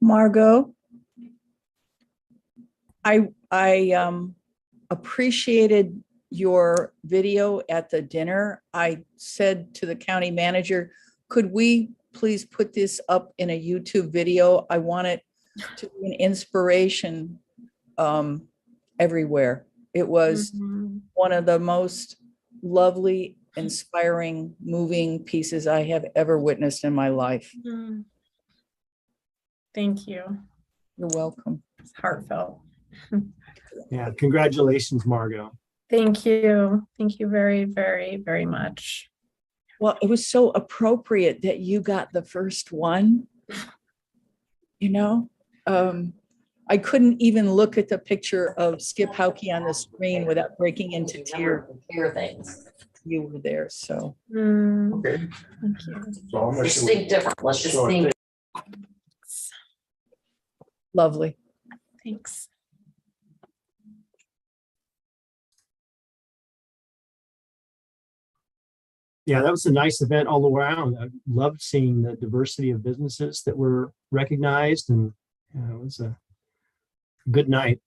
Margot, I appreciated your video at the dinner. I said to the county manager, could we please put this up in a YouTube video? I want it to be an inspiration everywhere. It was one of the most lovely, inspiring, moving pieces I have ever witnessed in my life. Thank you. You're welcome. It's heartfelt. Yeah, congratulations, Margot. Thank you. Thank you very, very, very much. Well, it was so appropriate that you got the first one. You know, I couldn't even look at the picture of Skip Hauke on the screen without breaking into tears. Things. You were there, so. Okay. Thank you. Let's think different. Let's just think. Lovely. Thanks. Yeah, that was a nice event all around. I loved seeing the diversity of businesses that were recognized, and it was a good night.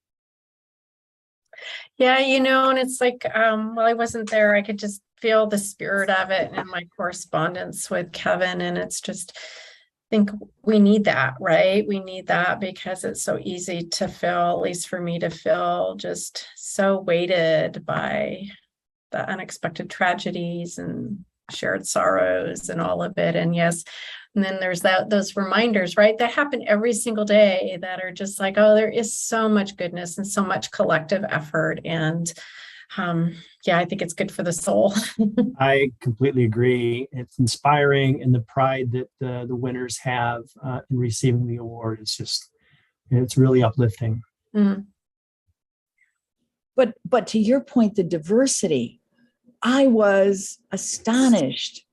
Yeah, you know, and it's like, well, I wasn't there. I could just feel the spirit of it in my correspondence with Kevin. And it's just, I think we need that, right? We need that because it's so easy to feel, at least for me to feel just so weighted by the unexpected tragedies and shared sorrows and all of it. And yes, and then there's those reminders, right? That happen every single day that are just like, oh, there is so much goodness and so much collective effort. And yeah, I think it's good for the soul. I completely agree. It's inspiring, and the pride that the winners have in receiving the award is just, it's really uplifting. But to your point, the diversity, I was astonished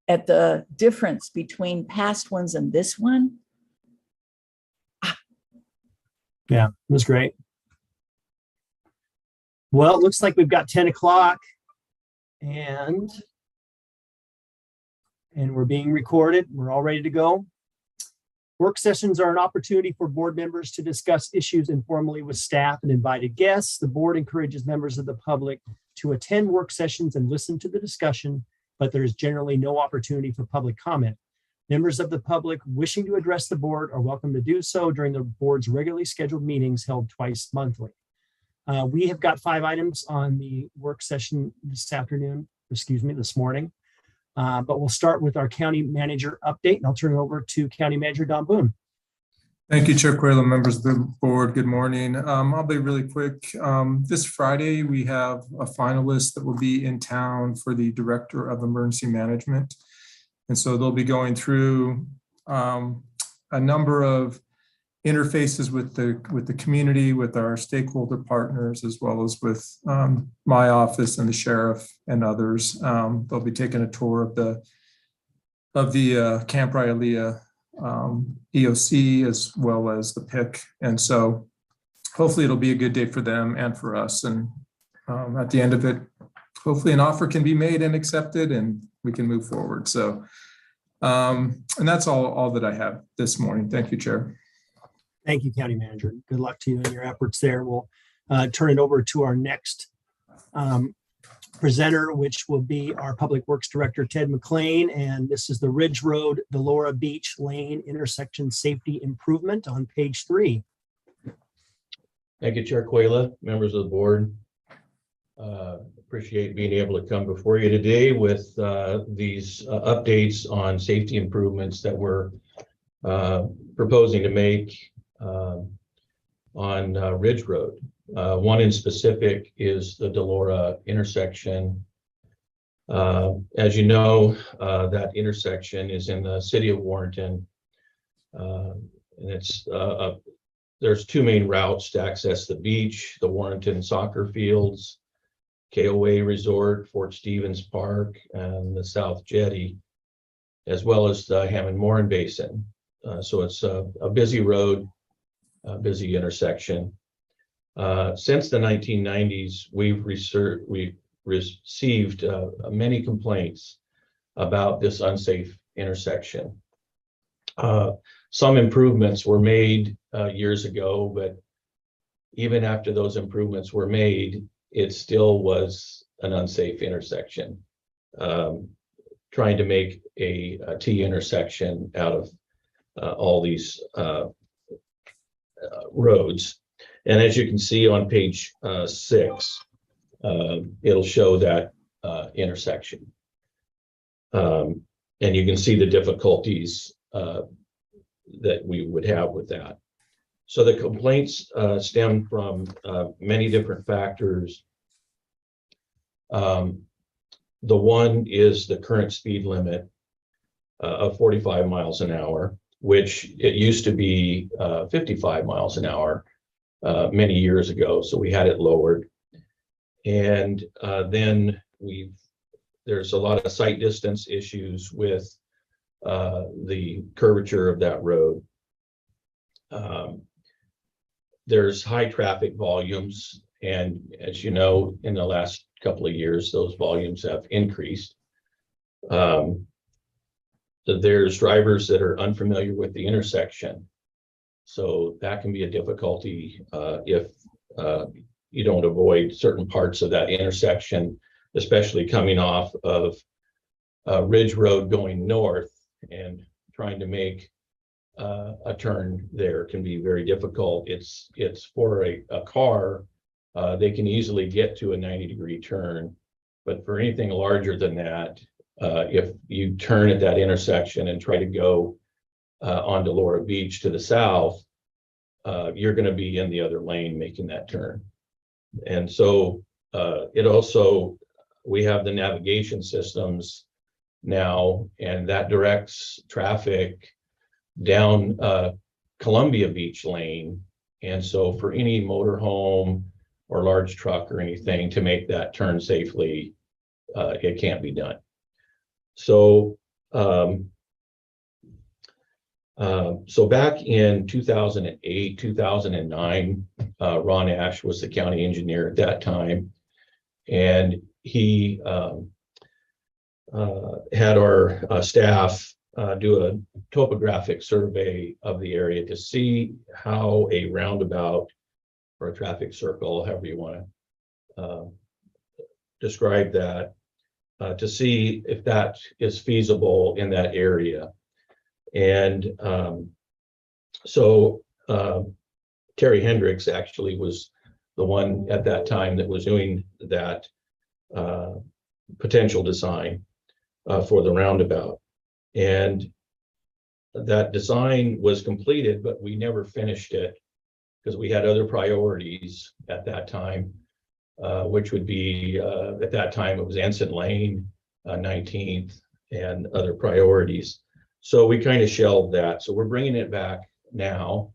at the difference between past ones and this one. Yeah, it was great. Well, it looks like we've got 10 o'clock and we're being recorded. We're all ready to go. Work sessions are an opportunity for board members to discuss issues informally with staff and invited guests. The board encourages members of the public to attend work sessions and listen to the discussion, but there is generally no opportunity for public comment. Members of the public wishing to address the board are welcome to do so during the board's regularly scheduled meetings held twice monthly. We have got 5 items on the work session this morning. But we'll start with our county manager update, and I'll turn it over to County Manager Don Boone. Thank you, Chair Quayla, members of the board. Good morning. I'll be really quick. This Friday, we have a finalist that will be in town for the Director of Emergency Management. And so they'll be going through a number of interfaces with the community, with our stakeholder partners, as well as with my office and the sheriff and others. They'll be taking a tour of the Camp Raialea EOC as well as the PIC. And so hopefully it'll be a good day for them and for us. And at the end of it, hopefully an offer can be made and accepted and we can move forward. So, and that's all that I have this morning. Thank you, Chair. Thank you, County Manager. Good luck to you in your efforts there. We'll turn it over to our next presenter, which will be our Public Works Director, Ted McLean. And this is the Ridge Road, Delora Beach Lane Intersection Safety Improvement on page 3. Thank you, Chair Quayla, members of the board. Appreciate being able to come before you today with these updates on safety improvements that we're proposing to make on Ridge Road. One in specific is the Delora Intersection. As you know, that intersection is in the city of Warrenton. And it's there's 2 main routes to access the beach: the Warrenton soccer fields, KOA Resort, Fort Stevens Park, and the South Jetty, as well as the Hammond-Morin Basin. So it's a busy road, a busy intersection. Since the 1990s, we've received many complaints about this unsafe intersection. Some improvements were made years ago, but even after those improvements were made, it still was an unsafe intersection. Trying to make a T intersection out of all these roads. And as you can see on page 6, it'll show that intersection. And you can see the difficulties that we would have with that. So the complaints stem from many different factors. The one is the current speed limit of 45 miles an hour, which it used to be 55 miles an hour many years ago. So we had it lowered. And then there's a lot of sight distance issues with the curvature of that road. There's high traffic volumes, and as you know, in the last couple of years, those volumes have increased. There's drivers that are unfamiliar with the intersection, so that can be a difficulty if you don't avoid certain parts of that intersection, especially coming off of Ridge Road going north and trying to make a turn there can be very difficult. It's for a car, they can easily get to a 90-degree turn, but for anything larger than that, if you turn at that intersection and try to go on Delora Beach to the south, you're going to be in the other lane making that turn. And so we have the navigation systems now, and that directs traffic down Columbia Beach lane. And so for any motorhome or large truck or anything to make that turn safely, it can't be done. So so back in 2008, 2009, Ron Ash was the county engineer at that time, and he had our staff do a topographic survey of the area to see how a roundabout or a traffic circle, however you want to describe that, to see if that is feasible in that area. And so Terry Hendricks actually was the one at that time that was doing that potential design for the roundabout. And that design was completed, but we never finished it because we had other priorities at that time, which would be, at that time, it was Ensign Lane, 19th, and other priorities. So we kind of shelved that. So we're bringing it back now.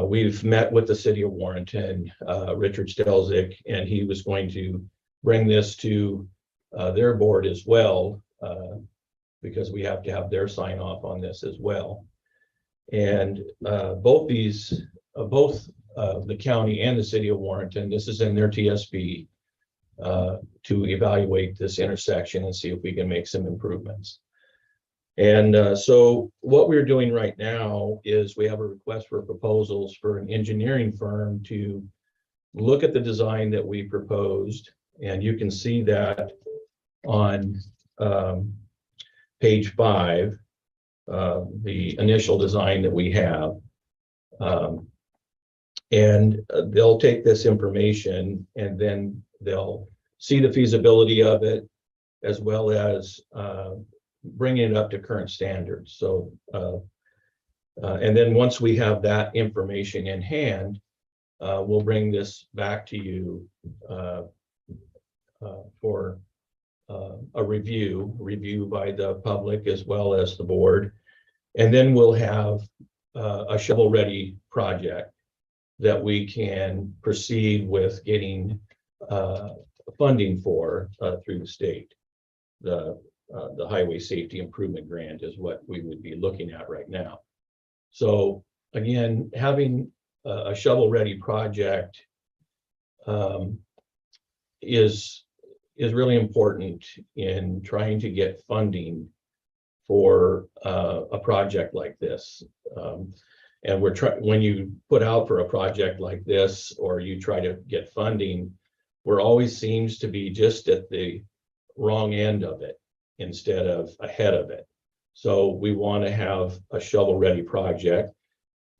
We've met with the city of Warrenton, Richard Stelzick, and he was going to bring this to their board as well, because we have to have their sign off on this as well. And both the county and the city of Warrenton, this is in their TSB, to evaluate this intersection and see if we can make some improvements. And so what we're doing right now is we have a request for proposals for an engineering firm to look at the design that we proposed. And you can see that on page 5, the initial design that we have. And they'll take this information and then they'll see the feasibility of it, as well as bringing it up to current standards. So, and then once we have that information in hand, we'll bring this back to you for a review by the public as well as the board. And then we'll have a shovel-ready project that we can proceed with getting funding for through the state. The Highway Safety Improvement Grant is what we would be looking at right now. So again, having a shovel-ready project is really important in trying to get funding for a project like this. And when you put out for a project like this, or you try to get funding, we're always seems to be just at the wrong end of it instead of ahead of it. So we want to have a shovel-ready project.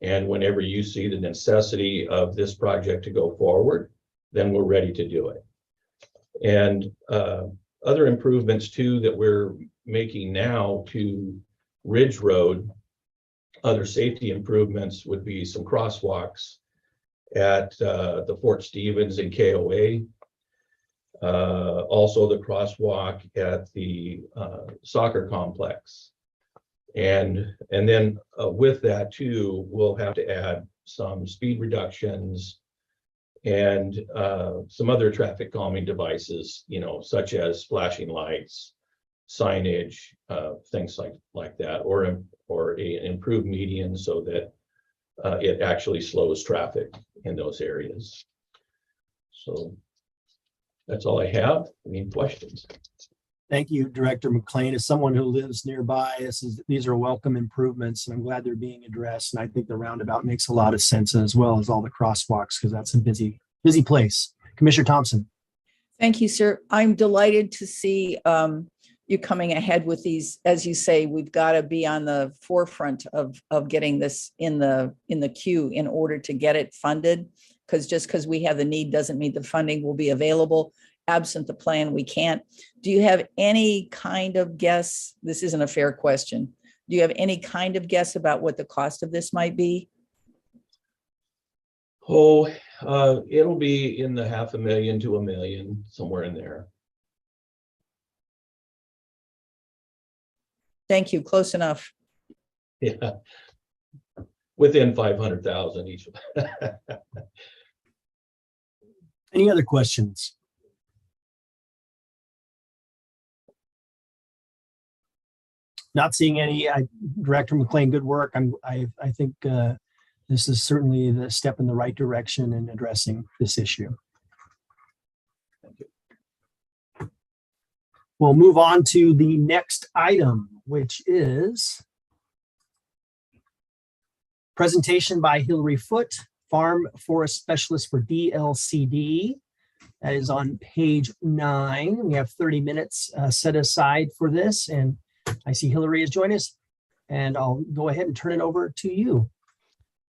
And whenever you see the necessity of this project to go forward, then we're ready to do it. And other improvements too that we're making now to Ridge Road, other safety improvements would be some crosswalks at the Fort Stevens and KOA. Also the crosswalk at the soccer complex. And then with that too, we'll have to add some speed reductions and some other traffic calming devices, you know, such as flashing lights, signage, things like that, or an improved median so that it actually slows traffic in those areas. So that's all I have. Any questions? Thank you, Director McLean. As someone who lives nearby, these are welcome improvements, and I'm glad they're being addressed. And I think the roundabout makes a lot of sense, as well as all the crosswalks, because that's a busy place. Commissioner Thompson. Thank you, sir. I'm delighted to see you coming ahead with these. As you say, we've got to be on the forefront of getting this in the queue in order to get it funded. Because just because we have the need doesn't mean the funding will be available. Absent the plan, we can't. Do you have any kind of guess? This isn't a fair question. Do you have any kind of guess about what the cost of this might be? Oh, it'll be in the $500,000 to $1 million, somewhere in there. Thank you. Close enough. Yeah, within 500,000 each. Any other questions? Not seeing any. Director McLean, good work. I think this is certainly the step in the right direction in addressing this issue. Thank you. We'll move on to the next item, which is presentation by Hillary Foote, Farm Forest Specialist for DLCD. That is on page 9. We have 30 minutes set aside for this, and I see Hillary has joined us, and I'll go ahead and turn it over to you.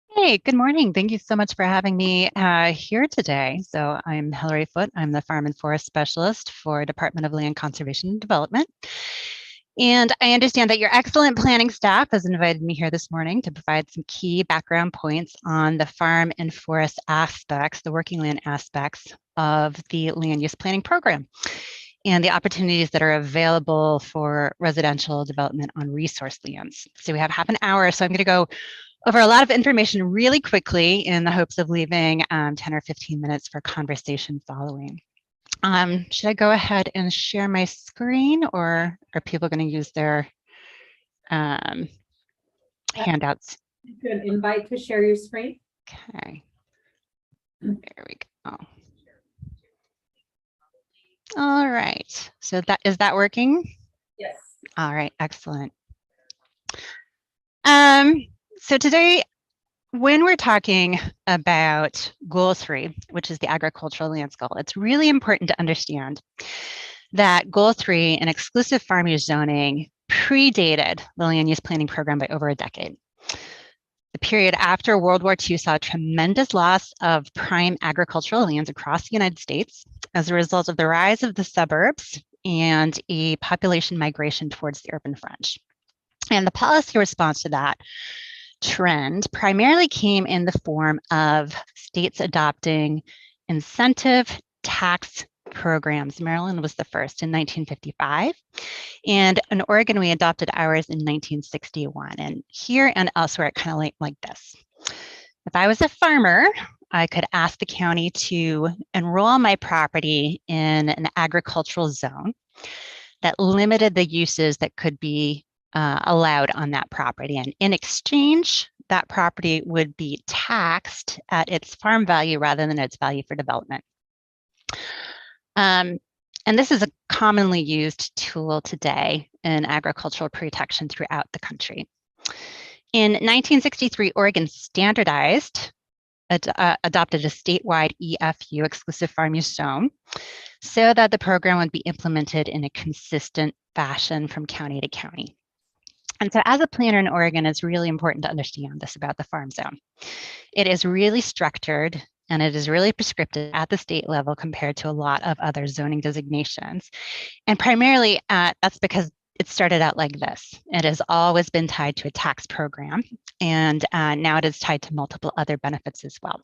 Hey, good morning. Thank you so much for having me here today. So I'm Hillary Foote. I'm the Farm and Forest Specialist for Department of Land Conservation and Development. And I understand that your excellent planning staff has invited me here this morning to provide some key background points on the farm and forest aspects, the working land aspects of the land use planning program, and the opportunities that are available for residential development on resource lands. So we have half an hour, so I'm going to go over a lot of information really quickly in the hopes of leaving 10 or 15 minutes for conversation following. Should I go ahead and share my screen, or are people going to use their handouts? An invite to share your screen. Okay, there we go. All right, so is that working? Yes. All right, excellent. So today, when we're talking about Goal 3, which is the agricultural lands goal, it's really important to understand that Goal 3 and exclusive farm use zoning predated the land use planning program by over a decade. The period after World War II saw a tremendous loss of prime agricultural lands across the United States as a result of the rise of the suburbs and a population migration towards the urban fringe. And the policy response to that trend primarily came in the form of states adopting incentive tax programs. Maryland was the first in 1955. And in Oregon, we adopted ours in 1961. And here and elsewhere, it kind of like this. If I was a farmer, I could ask the county to enroll my property in an agricultural zone that limited the uses that could be allowed on that property. And in exchange, that property would be taxed at its farm value rather than its value for development. And this is a commonly used tool today in agricultural protection throughout the country. In 1963, Oregon standardized, adopted a statewide EFU, exclusive farm use zone, so that the program would be implemented in a consistent fashion from county to county. And so as a planner in Oregon, it's really important to understand this about the farm zone. It is really structured and it is really prescriptive at the state level compared to a lot of other zoning designations. And primarily that's because it started out like this. It has always been tied to a tax program, and now it is tied to multiple other benefits as well.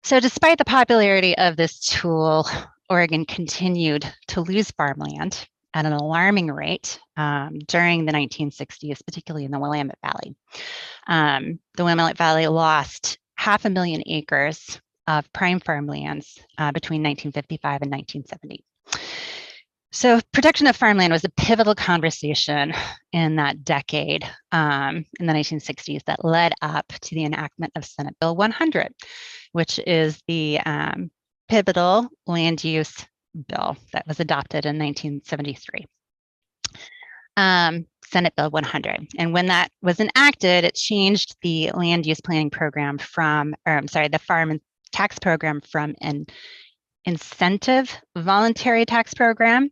So despite the popularity of this tool, Oregon continued to lose farmland at an alarming rate during the 1960s, particularly in the Willamette Valley. The Willamette Valley lost 500,000 acres of prime farmlands between 1955 and 1970. So protection of farmland was a pivotal conversation in that decade in the 1960s that led up to the enactment of Senate Bill 100, which is the pivotal land use bill that was adopted in 1973. Senate Bill 100. And when that was enacted, it changed the land use planning program from, the farm tax program from an incentive voluntary tax program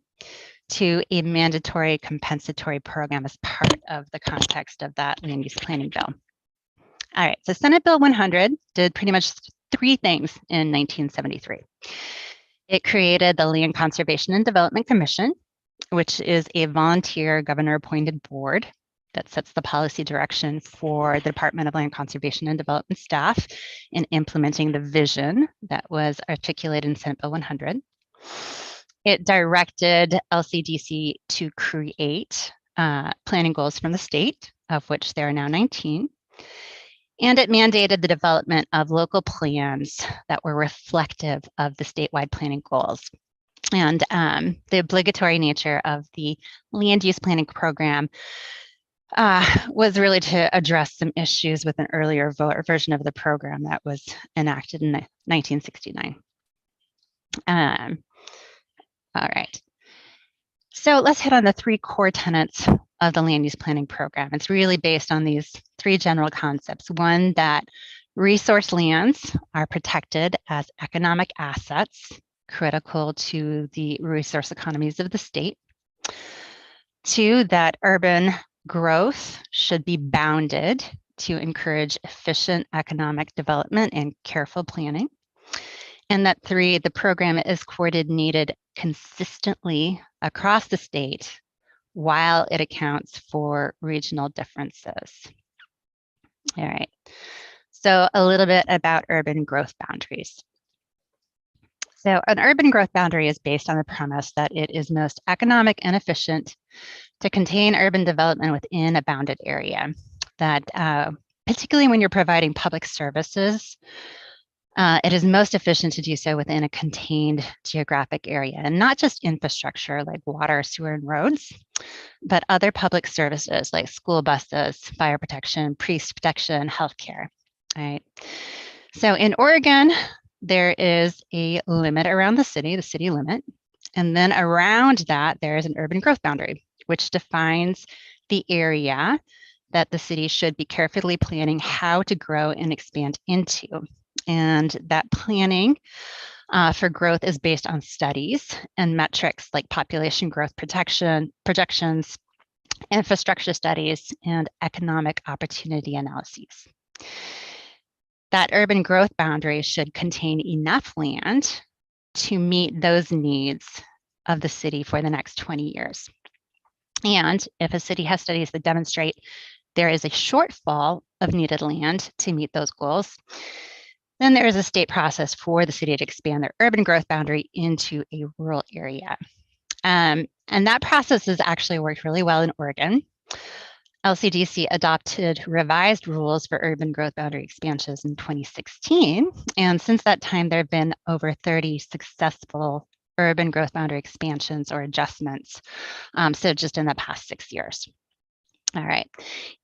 to a mandatory compensatory program as part of the context of that land use planning bill. All right, so Senate Bill 100 did pretty much three things in 1973. It created the Lien Conservation and Development Commission, which is a volunteer governor-appointed board that sets the policy direction for the Department of Land Conservation and Development staff in implementing the vision that was articulated in Senate Bill 100. It directed LCDC to create planning goals from the state, of which there are now 19. And it mandated the development of local plans that were reflective of the statewide planning goals. And the obligatory nature of the land use planning program was really to address some issues with an earlier version of the program that was enacted in 1969. All right. So let's hit on the three core tenets of the land use planning program. It's really based on these three general concepts. One, that resource lands are protected as economic assets critical to the resource economies of the state. Two, that urban growth should be bounded to encourage efficient economic development and careful planning. And that three, the program is coordinated consistently across the state while it accounts for regional differences. All right, so a little bit about urban growth boundaries. So an urban growth boundary is based on the premise that it is most economic and efficient to contain urban development within a bounded area. That particularly when you're providing public services, it is most efficient to do so within a contained geographic area, and not just infrastructure like water, sewer, and roads, but other public services like school buses, fire protection, police protection, healthcare. All right. So in Oregon, there is a limit around the city limit, and then around that there is an urban growth boundary, which defines the area that the city should be carefully planning how to grow and expand into. And that planning for growth is based on studies and metrics like population growth projections, infrastructure studies, and economic opportunity analyses. That urban growth boundary should contain enough land to meet those needs of the city for the next 20 years. And if a city has studies that demonstrate there is a shortfall of needed land to meet those goals, then there is a state process for the city to expand their urban growth boundary into a rural area. And that process has actually worked really well in Oregon. LCDC adopted revised rules for urban growth boundary expansions in 2016. And since that time, there have been over 30 successful urban growth boundary expansions or adjustments. So just in the past 6 years. All right.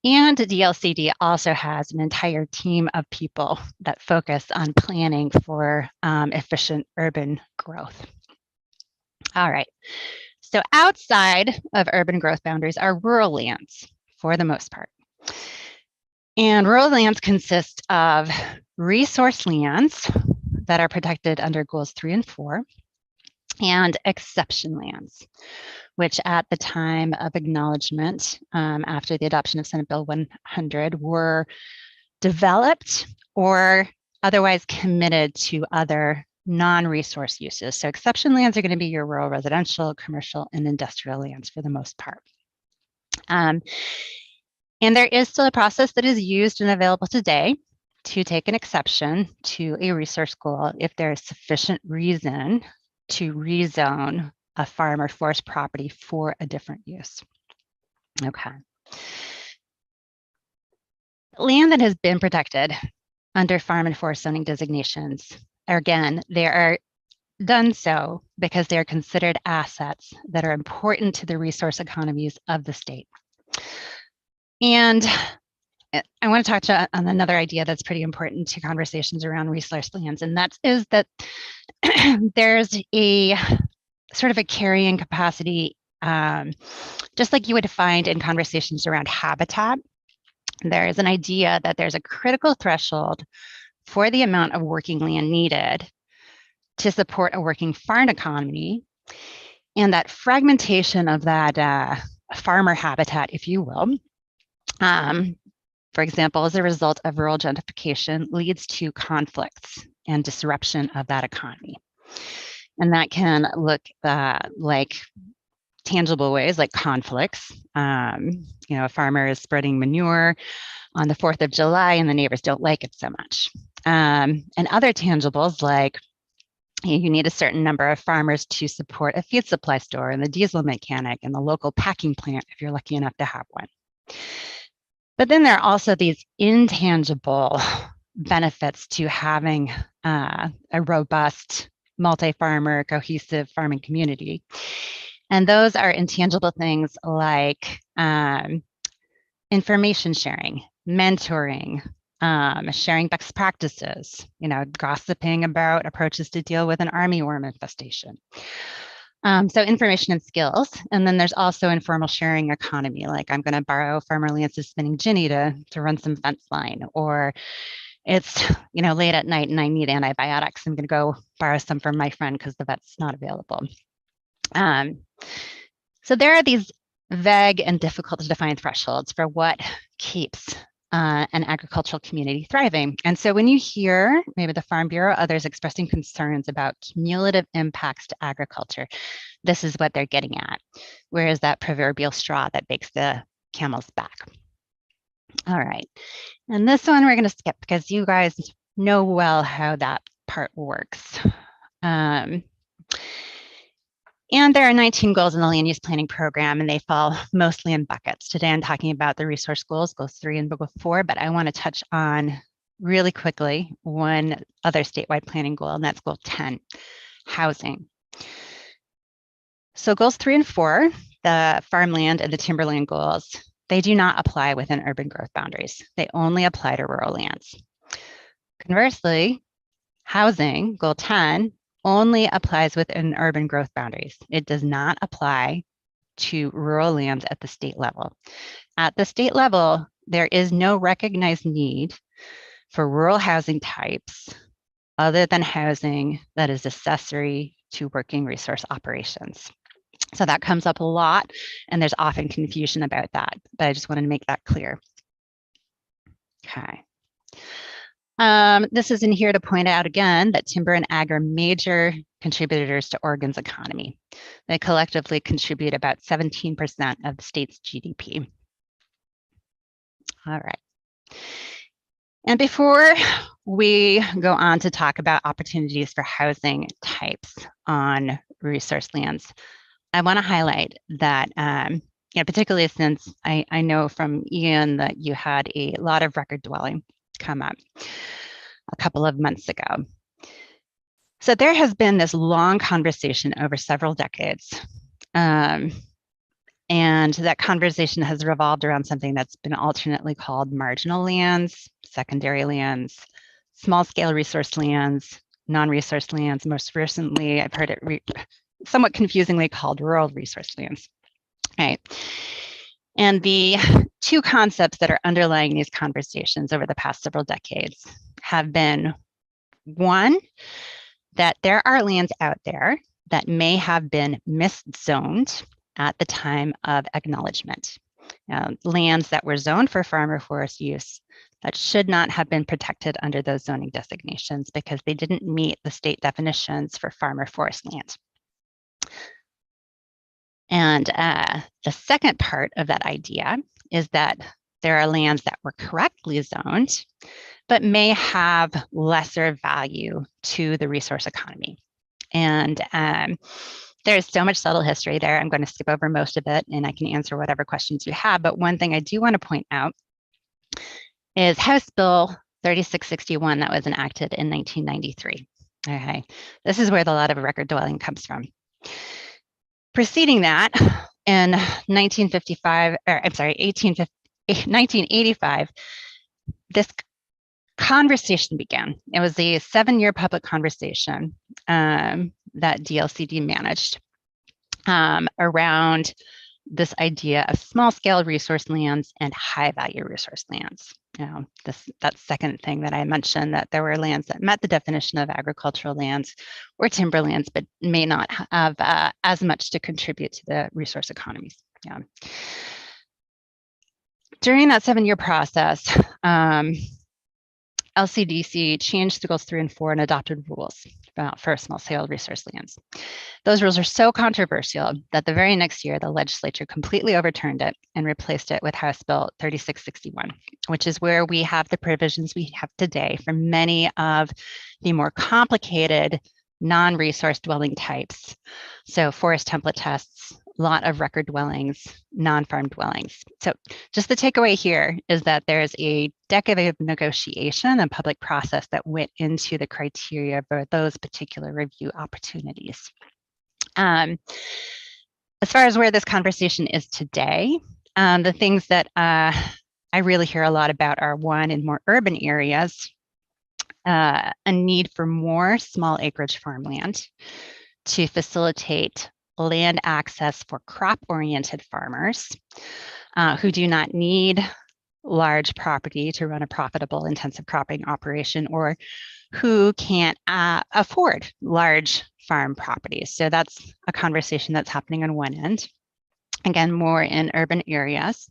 And DLCD also has an entire team of people that focus on planning for efficient urban growth. All right. So outside of urban growth boundaries are rural lands for the most part. And rural lands consist of resource lands that are protected under goals 3 and 4, and exception lands, which at the time of acknowledgement, after the adoption of Senate Bill 100, were developed or otherwise committed to other non-resource uses. So exception lands are going to be your rural residential, commercial, and industrial lands for the most part. And there is still a process that is used and available today to take an exception to a resource goal if there is sufficient reason to rezone a farm or forest property for a different use. Okay. Land that has been protected under farm and forest zoning designations, again, they are done so because they are considered assets that are important to the resource economies of the state. And I want to touch on another idea that's pretty important to conversations around resource lands, and that is that there's a sort of a carrying capacity, just like you would find in conversations around habitat. There is an idea that there's a critical threshold for the amount of working land needed to support a working farm economy, and that fragmentation of that farmer habitat, if you will, for example, as a result of rural gentrification, leads to conflicts and disruption of that economy. And that can look like tangible ways, like conflicts. A farmer is spreading manure on the 4th of July and the neighbors don't like it so much. And other tangibles, like you need a certain number of farmers to support a feed supply store and the diesel mechanic and the local packing plant, if you're lucky enough to have one. But then there are also these intangible benefits to having a robust, multi-farmer, cohesive farming community. And those are intangible things like information sharing, mentoring, sharing best practices, gossiping about approaches to deal with an armyworm infestation. So information and skills. And then there's also informal sharing economy, like I'm going to borrow Farmer Lance's spinning Ginny to run some fence line, or it's, late at night and I need antibiotics. I'm going to go borrow some from my friend because the vet's not available. So there are these vague and difficult to define thresholds for what keeps an agricultural community thriving. And so when you hear maybe the Farm Bureau, others expressing concerns about cumulative impacts to agriculture, this is what they're getting at. Where is that proverbial straw that breaks the camel's back? All right. And this one we're going to skip because you guys know well how that part works. And there are 19 goals in the land use planning program, and they fall mostly in buckets. Today, I'm talking about the resource goals, goals 3 and goal 4, but I want to touch on really quickly one other statewide planning goal, and that's goal 10, housing. So goals 3 and 4, the farmland and the timberland goals, they do not apply within urban growth boundaries. They only apply to rural lands. Conversely, housing, goal 10, only applies within urban growth boundaries. It does not apply to rural lands at the state level. At the state level, there is no recognized need for rural housing types other than housing that is accessory to working resource operations. So that comes up a lot, and there's often confusion about that, but I just wanted to make that clear. Okay. This is in here to point out again that timber and ag are major contributors to Oregon's economy. They collectively contribute about 17% of the state's GDP. All right. And before we go on to talk about opportunities for housing types on resource lands, I want to highlight that, particularly since I know from Ian that you had a lot of record dwelling come up a couple of months ago. So there has been this long conversation over several decades. And that conversation has revolved around something that's been alternately called marginal lands, secondary lands, small scale resource lands, non-resource lands. Most recently, I've heard it somewhat confusingly called rural resource lands. Right. And the two concepts that are underlying these conversations over the past several decades have been, one, that there are lands out there that may have been miszoned at the time of acknowledgement. Lands that were zoned for farm or forest use that should not have been protected under those zoning designations because they didn't meet the state definitions for farm or forest land. And the second part of that idea is that there are lands that were correctly zoned, but may have lesser value to the resource economy. And there's so much subtle history there. I'm going to skip over most of it and I can answer whatever questions you have. But one thing I do want to point out is House Bill 3661 that was enacted in 1993. Okay, this is where the lot of record dwelling comes from. Preceding that, in 1985, this conversation began. It was a 7-year public conversation that DLCD managed around this idea of small-scale resource lands and high-value resource lands. That second thing that I mentioned, that there were lands that met the definition of agricultural lands or timberlands, but may not have as much to contribute to the resource economies. Yeah. During that 7-year process, LCDC changed the goals 3 and 4 and adopted rules for small-scale resource lands. Those rules are so controversial that the very next year, the legislature completely overturned it and replaced it with House Bill 3661, which is where we have the provisions we have today for many of the more complicated non-resource dwelling types. So forest template tests, lot of record dwellings, non-farm dwellings. So just the takeaway here is that there's a decade of negotiation and public process that went into the criteria for those particular review opportunities. As far as where this conversation is today, the things that I really hear a lot about are, one, in more urban areas, a need for more small acreage farmland to facilitate land access for crop-oriented farmers who do not need large property to run a profitable intensive cropping operation, or who can't afford large farm properties. So that's a conversation that's happening on one end, again, more in urban areas.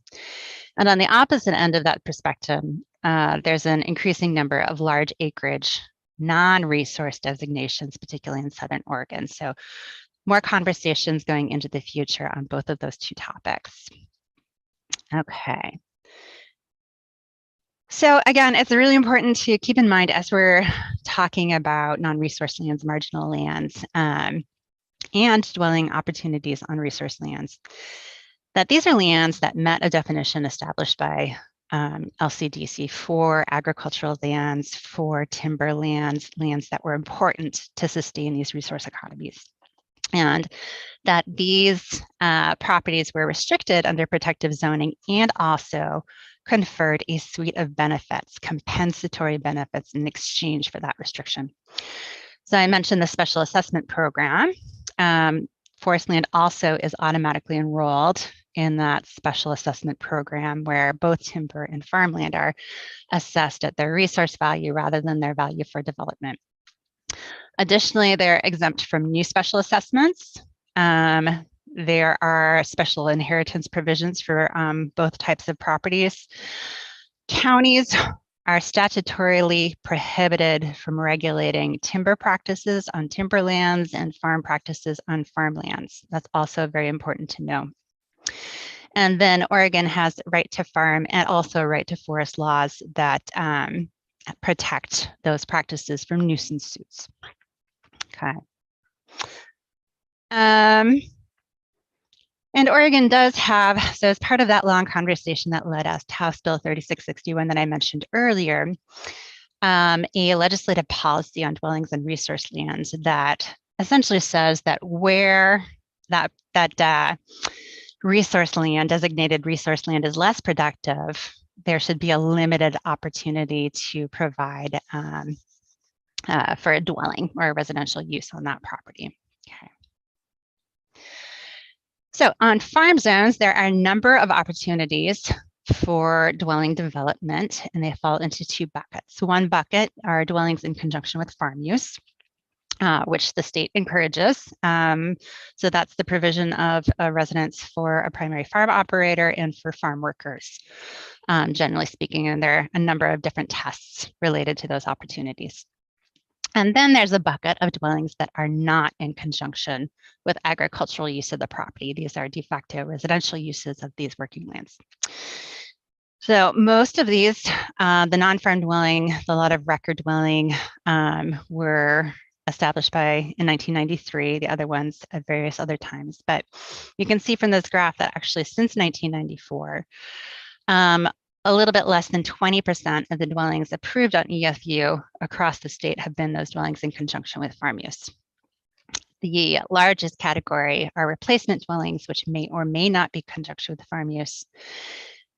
And on the opposite end of that perspective, there's an increasing number of large acreage non-resource designations, particularly in Southern Oregon. So more conversations going into the future on both of those two topics. Okay. So again, it's really important to keep in mind as we're talking about non-resource lands, marginal lands, and dwelling opportunities on resource lands, that these are lands that met a definition established by LCDC for agricultural lands, for timberlands, lands that were important to sustain these resource economies. And that these properties were restricted under protective zoning and also conferred a suite of benefits, compensatory benefits in exchange for that restriction. So I mentioned the special assessment program. Forest land also is automatically enrolled in that special assessment program where both timber and farmland are assessed at their resource value rather than their value for development. Additionally, they're exempt from new special assessments. There are special inheritance provisions for both types of properties. Counties are statutorily prohibited from regulating timber practices on timberlands and farm practices on farmlands. That's also very important to know. And then Oregon has right to farm and also right to forest laws that protect those practices from nuisance suits. Okay. And Oregon does have, so as part of that long conversation that led us to House Bill 3661 that I mentioned earlier, a legislative policy on dwellings and resource lands that essentially says that where that resource land, designated resource land, is less productive, there should be a limited opportunity to provide for a dwelling or a residential use on that property. Okay. So on farm zones, there are a number of opportunities for dwelling development, and they fall into two buckets. One bucket are dwellings in conjunction with farm use, which the state encourages. So that's the provision of a residence for a primary farm operator and for farm workers, generally speaking, and there are a number of different tests related to those opportunities. And then there's a bucket of dwellings that are not in conjunction with agricultural use of the property. These are de facto residential uses of these working lands. So most of these, the non-farm dwelling, the lot of record dwelling, were established in 1993, the other ones at various other times. But you can see from this graph that actually since 1994, a little bit less than 20% of the dwellings approved on EFU across the state have been those dwellings in conjunction with farm use. The largest category are replacement dwellings, which may or may not be conjunction with farm use.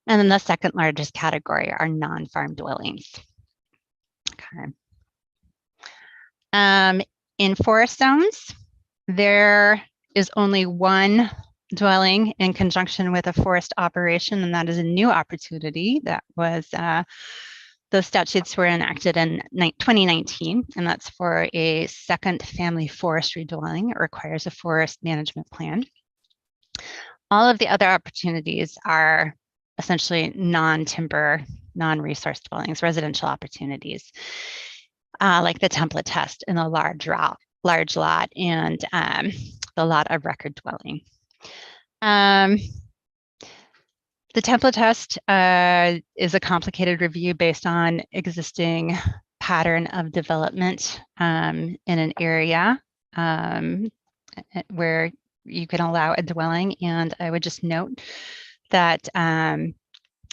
And then the second largest category are non-farm dwellings. Okay. In forest zones, there is only one dwelling in conjunction with a forest operation, and that is a new opportunity that was, those statutes were enacted in 2019, and that's for a second family forestry dwelling. It requires a forest management plan. All of the other opportunities are essentially non-timber, non-resource dwellings, residential opportunities, like the template test in a large lot and the lot of record dwelling. The template test is a complicated review based on existing pattern of development in an area where you can allow a dwelling. And I would just note that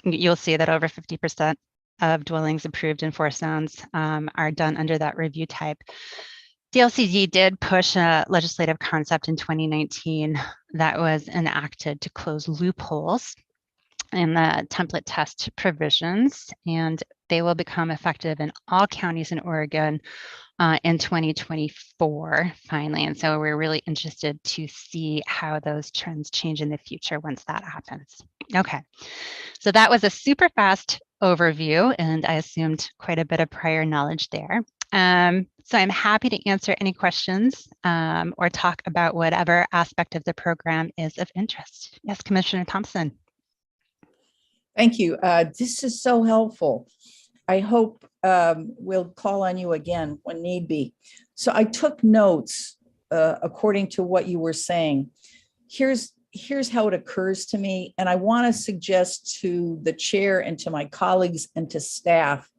you'll see that over 50% of dwellings approved in forest zones are done under that review type. DLCD did push a legislative concept in 2019 that was enacted to close loopholes in the template test provisions, and they will become effective in all counties in Oregon in 2024 finally. And so we're really interested to see how those trends change in the future once that happens. Okay, so that was a super fast overview, and I assumed quite a bit of prior knowledge there. So I'm happy to answer any questions or talk about whatever aspect of the program is of interest. Yes, Commissioner Thompson. Thank you. This is so helpful. I hope we'll call on you again when need be. So I took notes according to what you were saying. Here's how it occurs to me, and I want to suggest to the chair and to my colleagues and to staff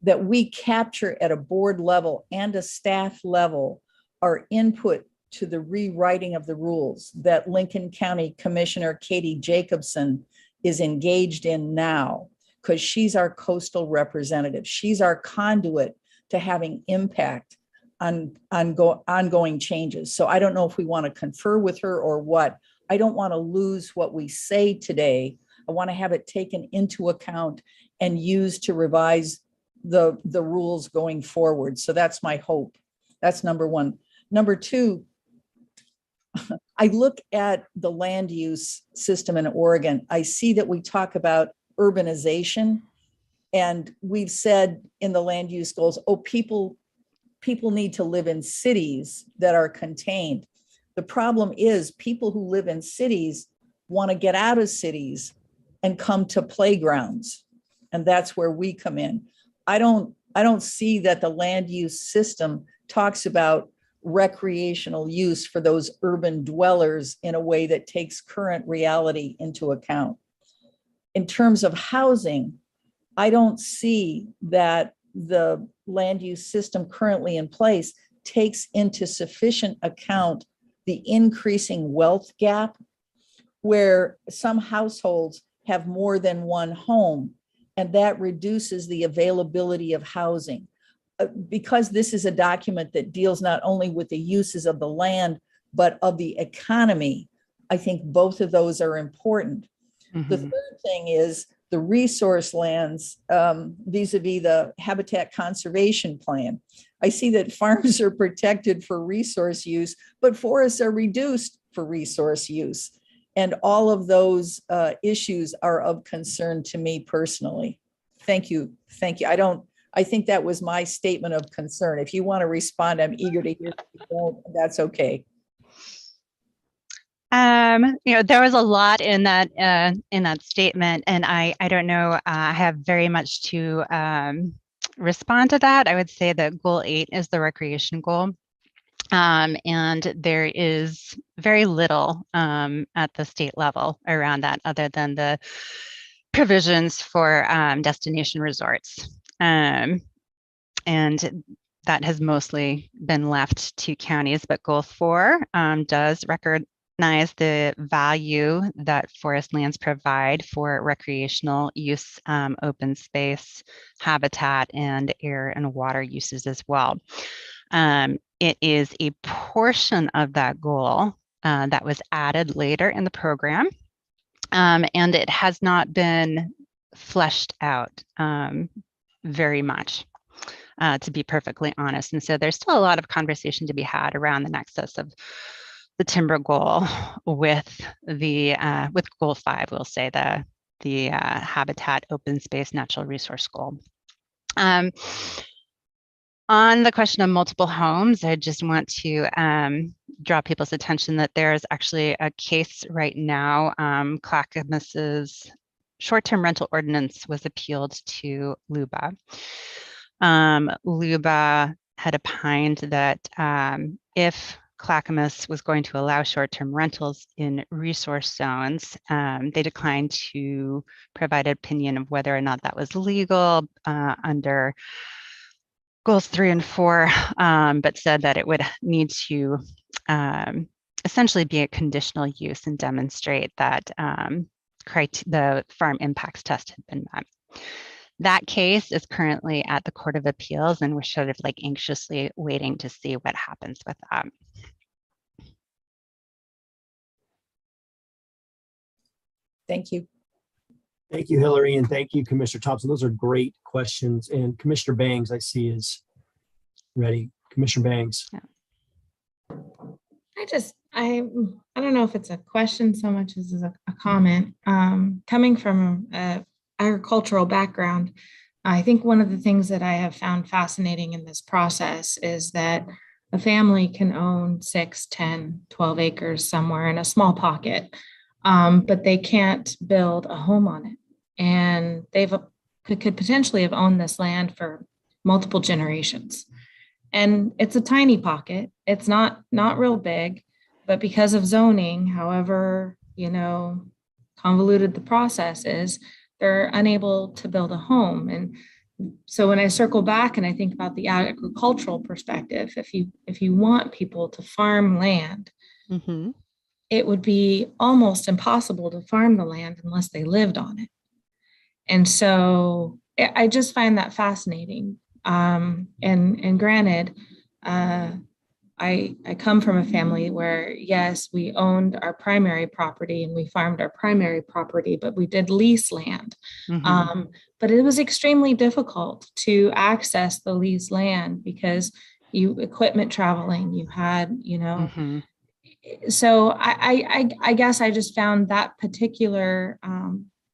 that we capture at a board level and a staff level our input to the rewriting of the rules that Lincoln County Commissioner Katie Jacobson is engaged in now, because she's our coastal representative. She's our conduit to having impact on ongoing changes. So I don't know if we want to confer with her or what. I don't want to lose what we say today. I want to have it taken into account and used to revise the rules going forward. So that's my hope. That's number one. Number two, I look at the land use system in Oregon. I see that we talk about urbanization, and we've said in the land use goals, oh, people need to live in cities that are contained. The problem is people who live in cities want to get out of cities and come to playgrounds. And that's where we come in. I don't see that the land use system talks about recreational use for those urban dwellers in a way that takes current reality into account. In terms of housing, I don't see that the land use system currently in place takes into sufficient account the increasing wealth gap, where some households have more than one home, and that reduces the availability of housing. Because this is a document that deals not only with the uses of the land, but of the economy, I think both of those are important. Mm-hmm. The third thing is the resource lands vis-a-vis the habitat conservation plan. I see that farms are protected for resource use, but forests are reduced for resource use. And all of those issues are of concern to me personally. Thank you. Thank you. I think that was my statement of concern. If you want to respond, I'm eager to hear. If you don't, that's okay. There was a lot in that statement, and I don't know. I have very much to respond to that. I would say that goal 8 is the recreation goal. And there is very little at the state level around that, other than the provisions for destination resorts. And that has mostly been left to counties, but goal 4 does recognize the value that forest lands provide for recreational use, open space, habitat, and air and water uses as well. It is a portion of that goal that was added later in the program, and it has not been fleshed out very much, to be perfectly honest. And so there's still a lot of conversation to be had around the nexus of the timber goal with goal 5, we'll say the habitat, open space, natural resource goal. On the question of multiple homes, I just want to draw people's attention that there's actually a case right now. Clackamas's short-term rental ordinance was appealed to LUBA. LUBA had opined that if Clackamas was going to allow short-term rentals in resource zones, they declined to provide an opinion of whether or not that was legal under goals 3 and 4, but said that it would need to essentially be a conditional use and demonstrate that the farm impacts test had been met. That case is currently at the Court of Appeals, and we're sort of like anxiously waiting to see what happens with that. Thank you. Thank you, Hillary, and thank you, Commissioner Thompson. Those are great questions. And Commissioner Bangs, I see, is ready. Commissioner Bangs. Yeah. I don't know if it's a question so much as a comment. Coming from an agricultural background, I think one of the things that I have found fascinating in this process is that a family can own 6, 10, 12 acres somewhere in a small pocket, but they can't build a home on it. And could potentially have owned this land for multiple generations. And it's a tiny pocket. It's not real big, but because of zoning, however, convoluted the process is, they're unable to build a home. And so when I circle back and I think about the agricultural perspective, if you want people to farm land, Mm-hmm. it would be almost impossible to farm the land unless they lived on it. And so I just find that fascinating. And granted, I come from a family where, yes, we owned our primary property and we farmed our primary property, but we did lease land. Mm-hmm. But it was extremely difficult to access the leased land because equipment traveling, you had, Mm-hmm. So I guess I just found that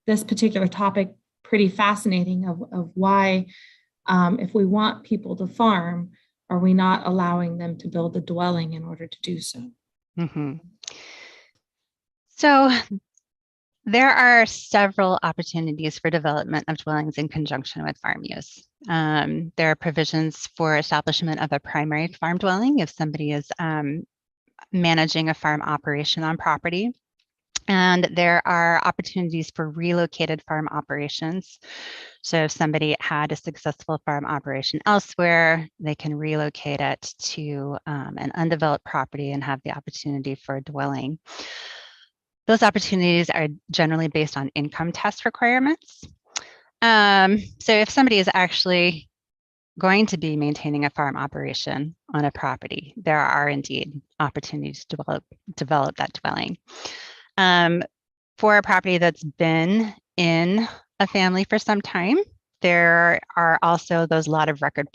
this particular topic pretty fascinating of why, if we want people to farm, are we not allowing them to build a dwelling in order to do so? Mm-hmm. So there are several opportunities for development of dwellings in conjunction with farm use. There are provisions for establishment of a primary farm dwelling if somebody is managing a farm operation on property. And there are opportunities for relocated farm operations. So if somebody had a successful farm operation elsewhere, they can relocate it to an undeveloped property and have the opportunity for a dwelling. Those opportunities are generally based on income test requirements. So if somebody is actually going to be maintaining a farm operation on a property, there are indeed opportunities to develop that dwelling. For a property that's been in a family for some time, there are also those lot of record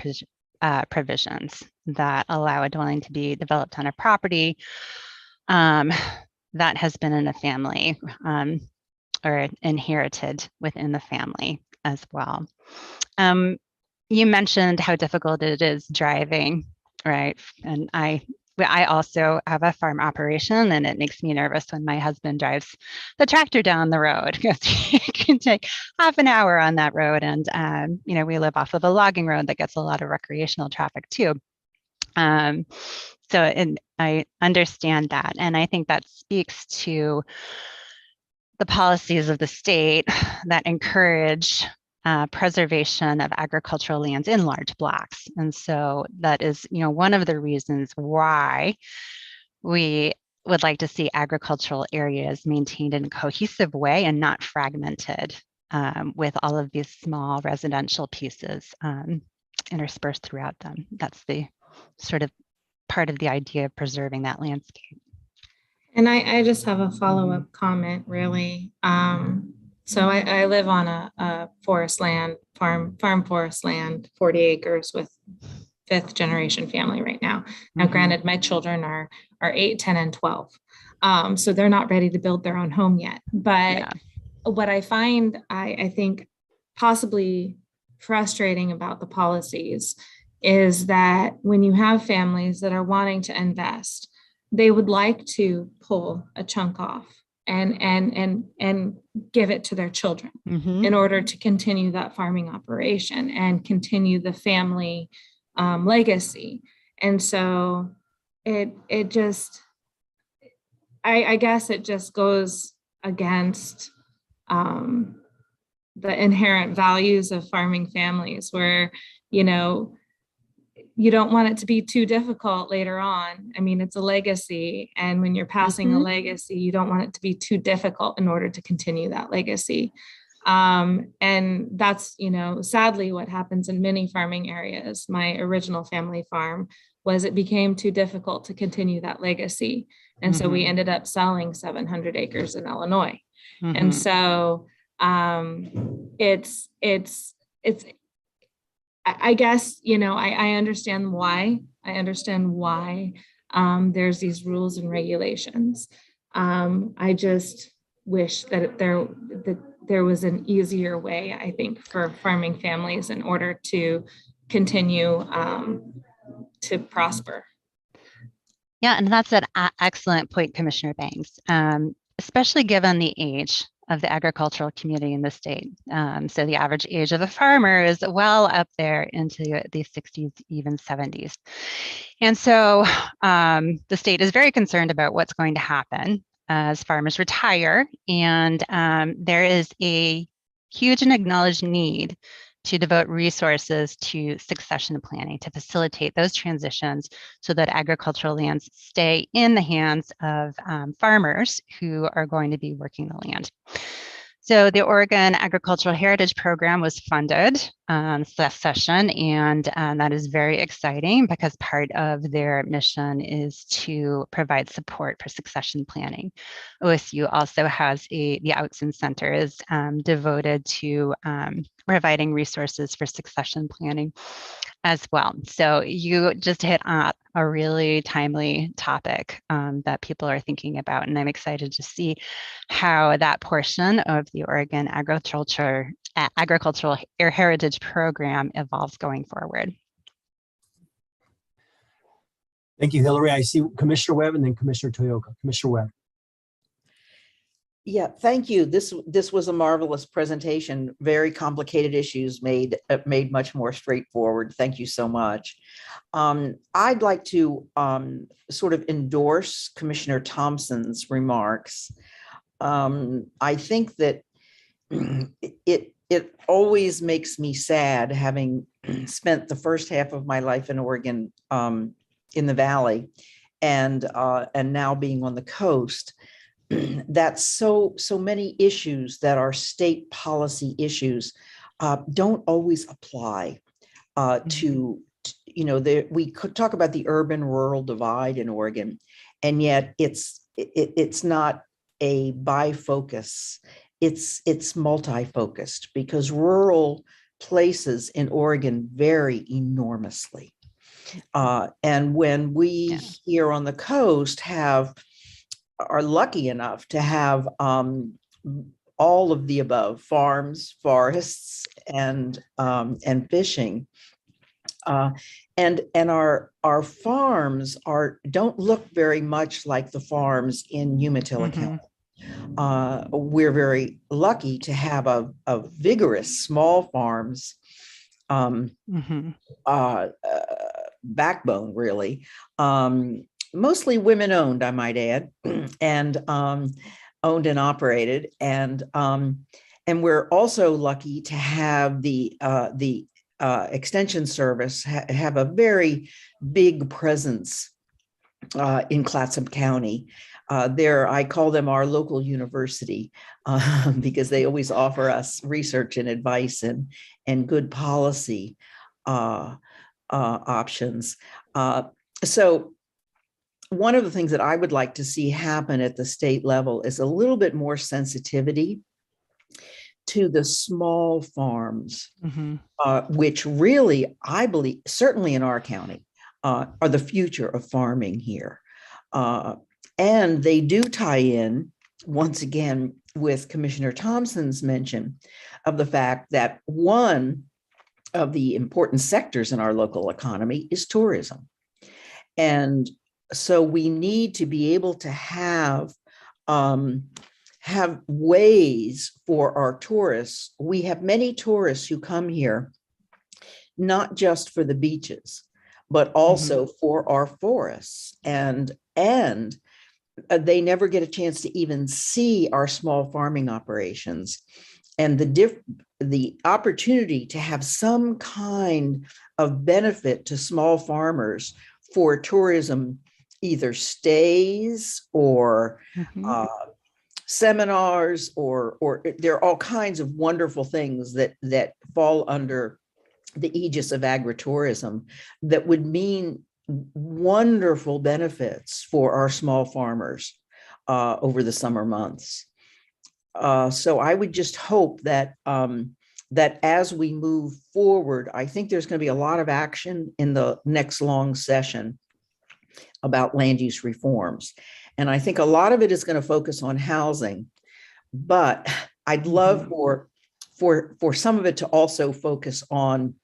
provisions that allow a dwelling to be developed on a property that has been in a family or inherited within the family as well. You mentioned how difficult it is driving, right? And I also have a farm operation, and it makes me nervous when my husband drives the tractor down the road, because it can take half an hour on that road. And, we live off of a logging road that gets a lot of recreational traffic too. And I understand that. And I think that speaks to the policies of the state that encourage preservation of agricultural lands in large blocks. And so that is, one of the reasons why we would like to see agricultural areas maintained in a cohesive way and not fragmented with all of these small residential pieces interspersed throughout them. That's the sort of part of the idea of preserving that landscape. And I just have a follow-up comment, really. So I live on a forest land, farm forest land, 40 acres with 5th generation family right now. Now, granted, my children are 8, 10, and 12. So they're not ready to build their own home yet. But what I find, I think possibly frustrating about the policies is that when you have families that are wanting to invest, they would like to pull a chunk off and give it to their children in order to continue that farming operation and continue the family legacy. And so it just, I guess it just goes against the inherent values of farming families, where, you don't want it to be too difficult later on. I mean, it's a legacy. And when you're passing a legacy, you don't want it to be too difficult in order to continue that legacy. And that's, sadly what happens in many farming areas. My original family farm was, it became too difficult to continue that legacy. And so we ended up selling 700 acres in Illinois. And so it's I guess, I understand why. I understand why there's these rules and regulations. I just wish that there was an easier way, I think, for farming families in order to continue to prosper. Yeah, and that's an excellent point, Commissioner Banks, especially given the age of the agricultural community in the state. So the average age of a farmer is well up there into the 60s, even 70s. And so the state is very concerned about what's going to happen as farmers retire. And there is a huge and acknowledged need to devote resources to succession planning to facilitate those transitions so that agricultural lands stay in the hands of farmers who are going to be working the land. So the Oregon Agricultural Heritage Program was funded last session, and that is very exciting because part of their mission is to provide support for succession planning. OSU also has the Outson Center is devoted to providing resources for succession planning as well. So you just hit on a really timely topic that people are thinking about, and I'm excited to see how that portion of the Oregon Agricultural Heritage Program evolves going forward. Thank you, Hillary. I see Commissioner Webb and then Commissioner Toyoka. Commissioner Webb. Yeah, thank you. This was a marvelous presentation. Very complicated issues made much more straightforward. Thank you so much. I'd like to sort of endorse Commissioner Thompson's remarks. I think that it always makes me sad, having spent the first half of my life in Oregon, in the Valley, and now being on the coast, that so many issues that are state policy issues don't always apply to, we could talk about the urban-rural divide in Oregon, and yet it's not a bifocus, it's multi-focused, because rural places in Oregon vary enormously. And when we here on the coast have are lucky enough to have all of the above: farms, forests, and fishing. And our farms don't look very much like the farms in Umatilla County. We're very lucky to have a vigorous small farms backbone, really. Mostly women owned, I might add, and owned and operated. And we're also lucky to have the Extension Service have a very big presence in Clatsup County. I call them our local university because they always offer us research and advice and good policy options. So one of the things that I would like to see happen at the state level is a little bit more sensitivity to the small farms, which really, I believe, certainly in our county, are the future of farming here. And they do tie in, once again, with Commissioner Thompson's mention of the fact that one of the important sectors in our local economy is tourism. And so we need to be able to have ways for our tourists. We have many tourists who come here, not just for the beaches, but also for our forests. And they never get a chance to even see our small farming operations. And the opportunity to have some kind of benefit to small farmers for tourism, either stays or seminars, or there are all kinds of wonderful things that fall under the aegis of agritourism that would mean wonderful benefits for our small farmers over the summer months. So I would just hope that that as we move forward, I think there's going to be a lot of action in the next long session about land use reforms. And I think a lot of it is going to focus on housing, but I'd love for some of it to also focus on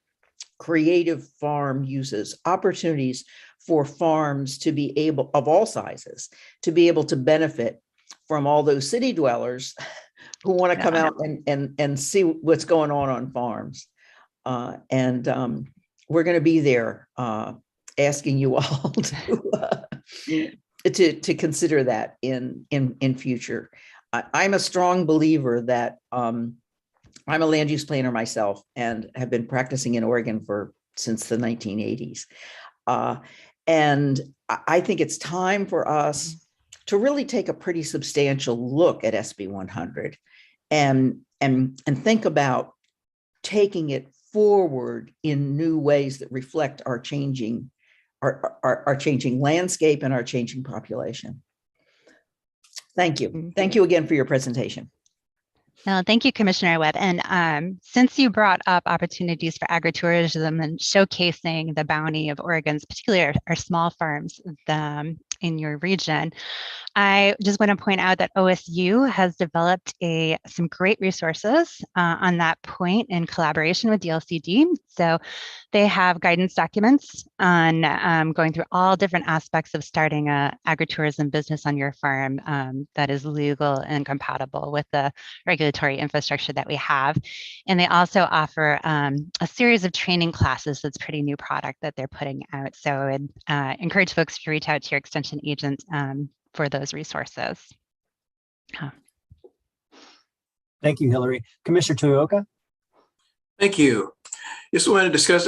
creative farm uses, opportunities for farms to be able, of all sizes, to be able to benefit from all those city dwellers who want to come out and see what's going on farms. We're going to be there asking you all to consider that in future. I'm a strong believer that I'm a land use planner myself and have been practicing in Oregon since the 1980s. And I think it's time for us to really take a pretty substantial look at SB 100 and think about taking it forward in new ways that reflect our changing landscape and our changing population. Thank you. Thank you again for your presentation. No, thank you, Commissioner Webb. And since you brought up opportunities for agritourism and showcasing the bounty of Oregon's, particularly our small farms in your region, I just want to point out that OSU has developed some great resources on that point in collaboration with DLCD. So they have guidance documents on going through all different aspects of starting a agritourism business on your farm that is legal and compatible with the regulatory infrastructure that we have. And they also offer a series of training classes. That's a pretty new product that they're putting out. So I would encourage folks to reach out to your extension agent for those resources. Thank you, Hillary. Commissioner Toyoka. Thank you. Just wanted to discuss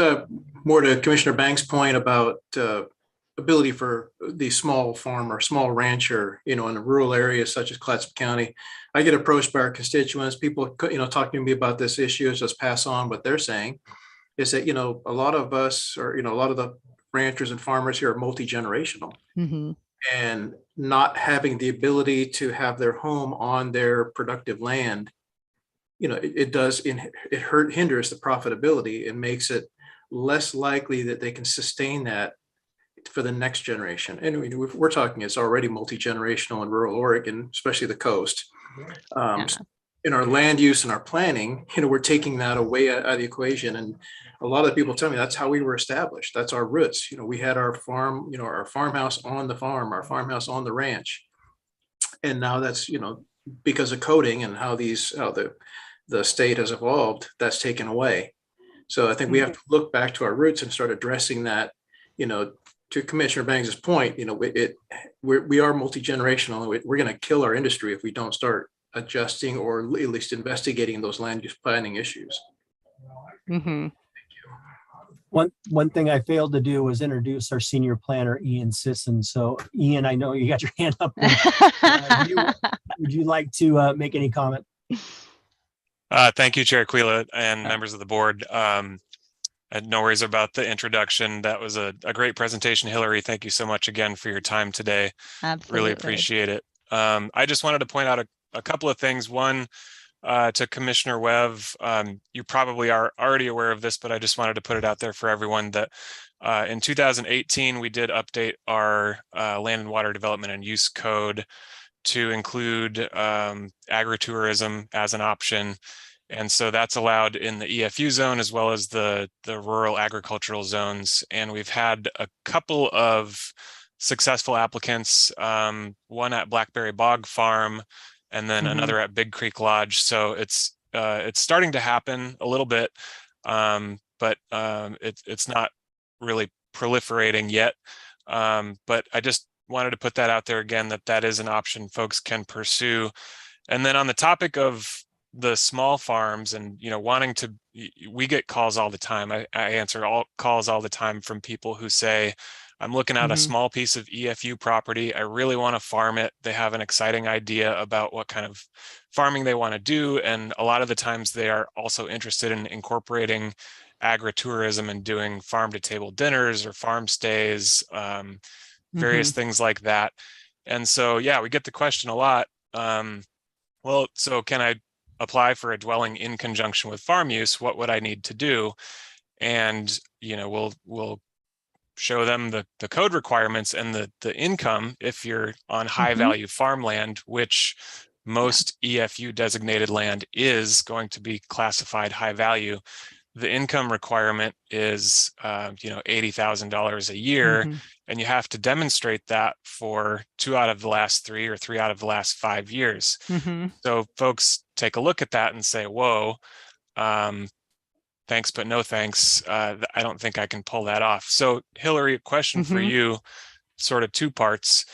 more to Commissioner Banks' point about ability for the small farmer, small rancher, in a rural area such as Clatsup County. I get approached by our constituents, people, talking to me about this issue, just pass on what they're saying, is that, a lot of us, or, a lot of the ranchers and farmers here are multi-generational. And not having the ability to have their home on their productive land, it hinders the profitability and makes it less likely that they can sustain that for the next generation. And we're talking, it's already multi-generational in rural Oregon, especially the coast. Yeah. In our land use and our planning, we're taking that away out of the equation. And a lot of people tell me that's how we were established. That's our roots. We had our farm, our farmhouse on the farm, our farmhouse on the ranch. And now that's, because of coding and how the state has evolved, that's taken away. So I think we have to look back to our roots and start addressing that, to Commissioner Banks's point, we are multi-generational. We're going to kill our industry if we don't start adjusting or at least investigating those land use planning issues. Mm-hmm. One thing I failed to do was introduce our senior planner, Ian Sisson. So Ian, I know you got your hand up. Would you like to make any comment? Thank you, Chair Aquila and members of the board. And no worries about the introduction. That was a great presentation, Hillary. Thank you so much again for your time today. Absolutely. Really appreciate it. I just wanted to point out a couple of things. One, to Commissioner Webb, you probably are already aware of this, but I just wanted to put it out there for everyone that in 2018, we did update our Land and Water Development and Use Code to include agritourism as an option. And so that's allowed in the EFU zone as well as the rural agricultural zones. And we've had a couple of successful applicants, one at Blackberry Bog Farm, and then another at Big Creek Lodge. So it's starting to happen a little bit, but it's not really proliferating yet. But I just wanted to put that out there again, that is an option folks can pursue. And then on the topic of the small farms and, we get calls all the time. I answer all calls all the time from people who say, I'm looking at a small piece of EFU property. I really want to farm it. They have an exciting idea about what kind of farming they want to do. And a lot of the times they are also interested in incorporating agritourism and doing farm to table dinners or farm stays, various things like that. And so, yeah, we get the question a lot. Well, so can I apply for a dwelling in conjunction with farm use? What would I need to do? And, we'll show them the code requirements and the income if you're on high value farmland, which most EFU designated land is going to be classified high value. The income requirement is, $80,000 a year, and you have to demonstrate that for 2 out of the last 3 or 3 out of the last 5 years. So folks take a look at that and say, whoa, thanks, but no thanks. I don't think I can pull that off. So Hillary, a question for you, sort of 2 parts.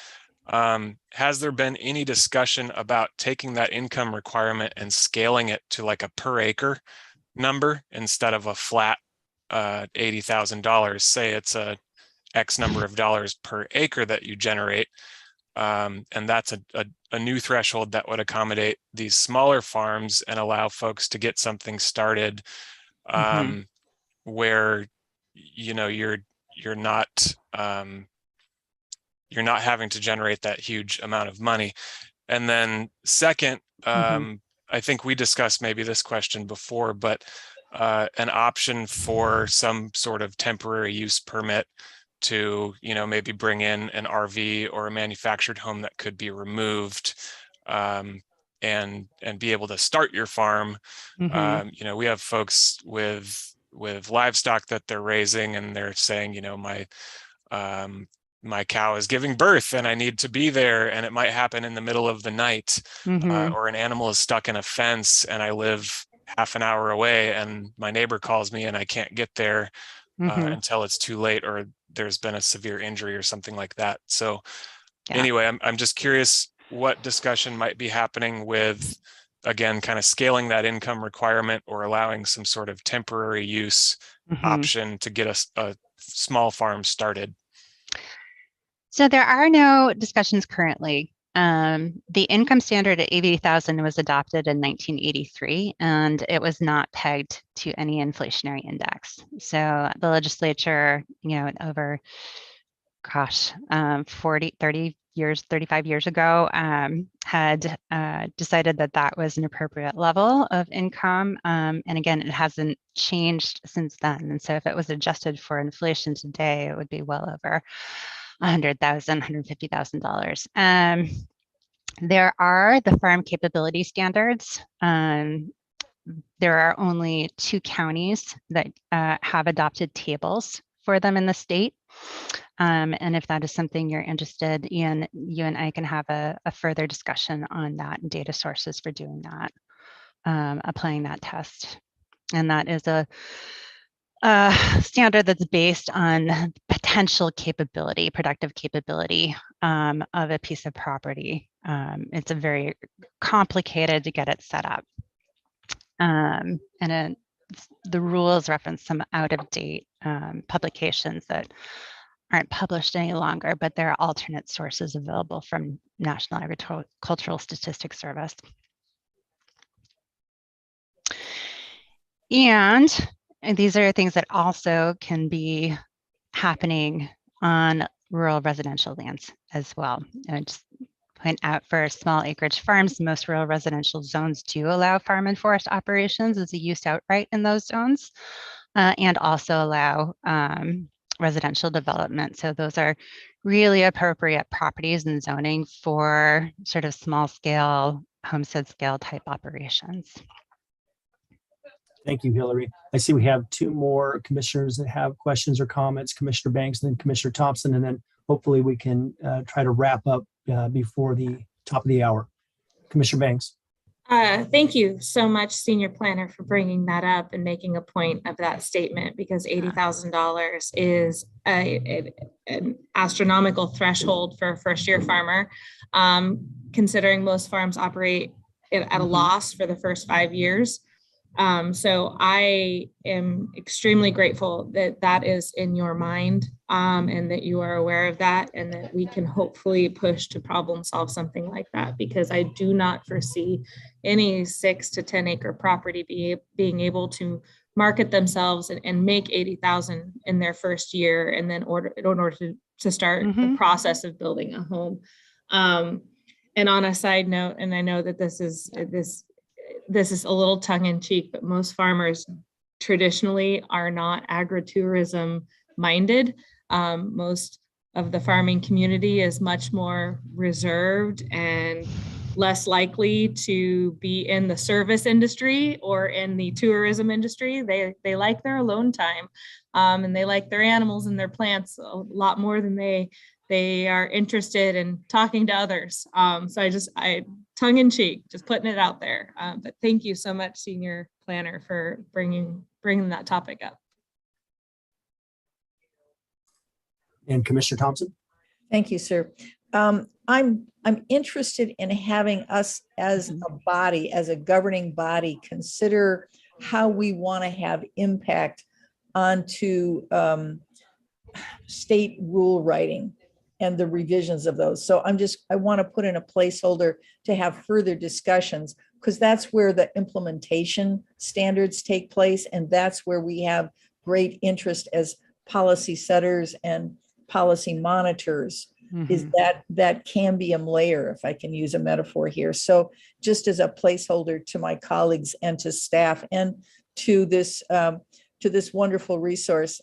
Has there been any discussion about taking that income requirement and scaling it to like a per acre number instead of a flat $80,000? Say it's a X number of dollars per acre that you generate. And that's a new threshold that would accommodate these smaller farms and allow folks to get something started where you're not having to generate that huge amount of money. And then second, I think we discussed maybe this question before, but an option for some sort of temporary use permit to, maybe bring in an RV or a manufactured home that could be removed and be able to start your farm. We have folks with livestock that they're raising and they're saying, my cow is giving birth and I need to be there, and it might happen in the middle of the night, or an animal is stuck in a fence and I live half an hour away and my neighbor calls me and I can't get there until it's too late, or there's been a severe injury or something like that. So anyway, I'm just curious what discussion might be happening with, again, kind of scaling that income requirement or allowing some sort of temporary use option to get a small farm started. So there are no discussions currently. The income standard at 80,000 was adopted in 1983, and it was not pegged to any inflationary index. So the legislature, over, 30 years, 35 years ago, had decided that that was an appropriate level of income. And again, it hasn't changed since then. And so if it was adjusted for inflation today, it would be well over $100,000, $150,000. There are the farm capability standards. There are only 2 counties that have adopted tables for them in the state. And if that is something you're interested in, you and I can have a further discussion on that and data sources for doing that, applying that test. And that is a standard that's based on potential capability, productive capability of a piece of property. It's a very complicated to get it set up. The rules reference some out-of-date publications that aren't published any longer, but there are alternate sources available from National Agricultural Statistics Service. And these are things that also can be happening on rural residential lands as well. And just point out for small acreage farms, most rural residential zones do allow farm and forest operations as a use outright in those zones, and also allow residential development. So those are really appropriate properties and zoning for sort of small scale, homestead scale type operations. Thank you, Hillary. I see we have 2 more commissioners that have questions or comments, Commissioner Banks and then Commissioner Thompson, and then hopefully we can try to wrap up before the top of the hour. Commissioner Banks. Thank you so much, Senior Planner, for bringing that up and making a point of that statement, because $80,000 is an astronomical threshold for a first-year farmer, considering most farms operate at a loss for the first 5 years. So I am extremely grateful that that is in your mind, and that you are aware of that, and that we can hopefully push to problem solve something like that, because I do not foresee any 6 to 10 acre property being able to market themselves and make 80,000 in their first year, and then in order to start the process of building a home. And on a side note, and I know that this is a little tongue in cheek, but most farmers traditionally are not agritourism minded. Most of the farming community is much more reserved and less likely to be in the service industry or in the tourism industry. They like their alone time, and they like their animals and their plants a lot more than they are interested in talking to others. So I tongue in cheek, just putting it out there. But thank you so much, Senior Planner, for bringing that topic up. And Commissioner Thompson. Thank you, sir. I'm interested in having us as a body, as a governing body, consider how we want to have impact onto state rule writing and the revisions of those. So I want to put in a placeholder to have further discussions, because that's where the implementation standards take place. And that's where we have great interest as policy setters and policy monitors, is that cambium layer, if I can use a metaphor here. So just as a placeholder to my colleagues and to staff and to this wonderful resource,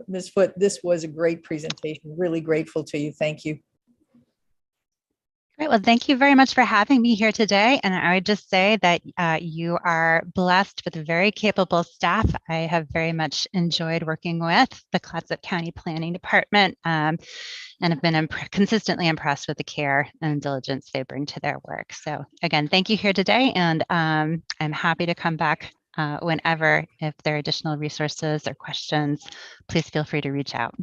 Ms. Foote, this was a great presentation. Really grateful to you. Thank you. Great. Well, thank you very much for having me here today. And I would just say that you are blessed with a very capable staff. I have very much enjoyed working with the Clatsup County Planning Department, and have been consistently impressed with the care and diligence they bring to their work. So again, thank you here today. And I'm happy to come back whenever, if there are additional resources or questions, please feel free to reach out.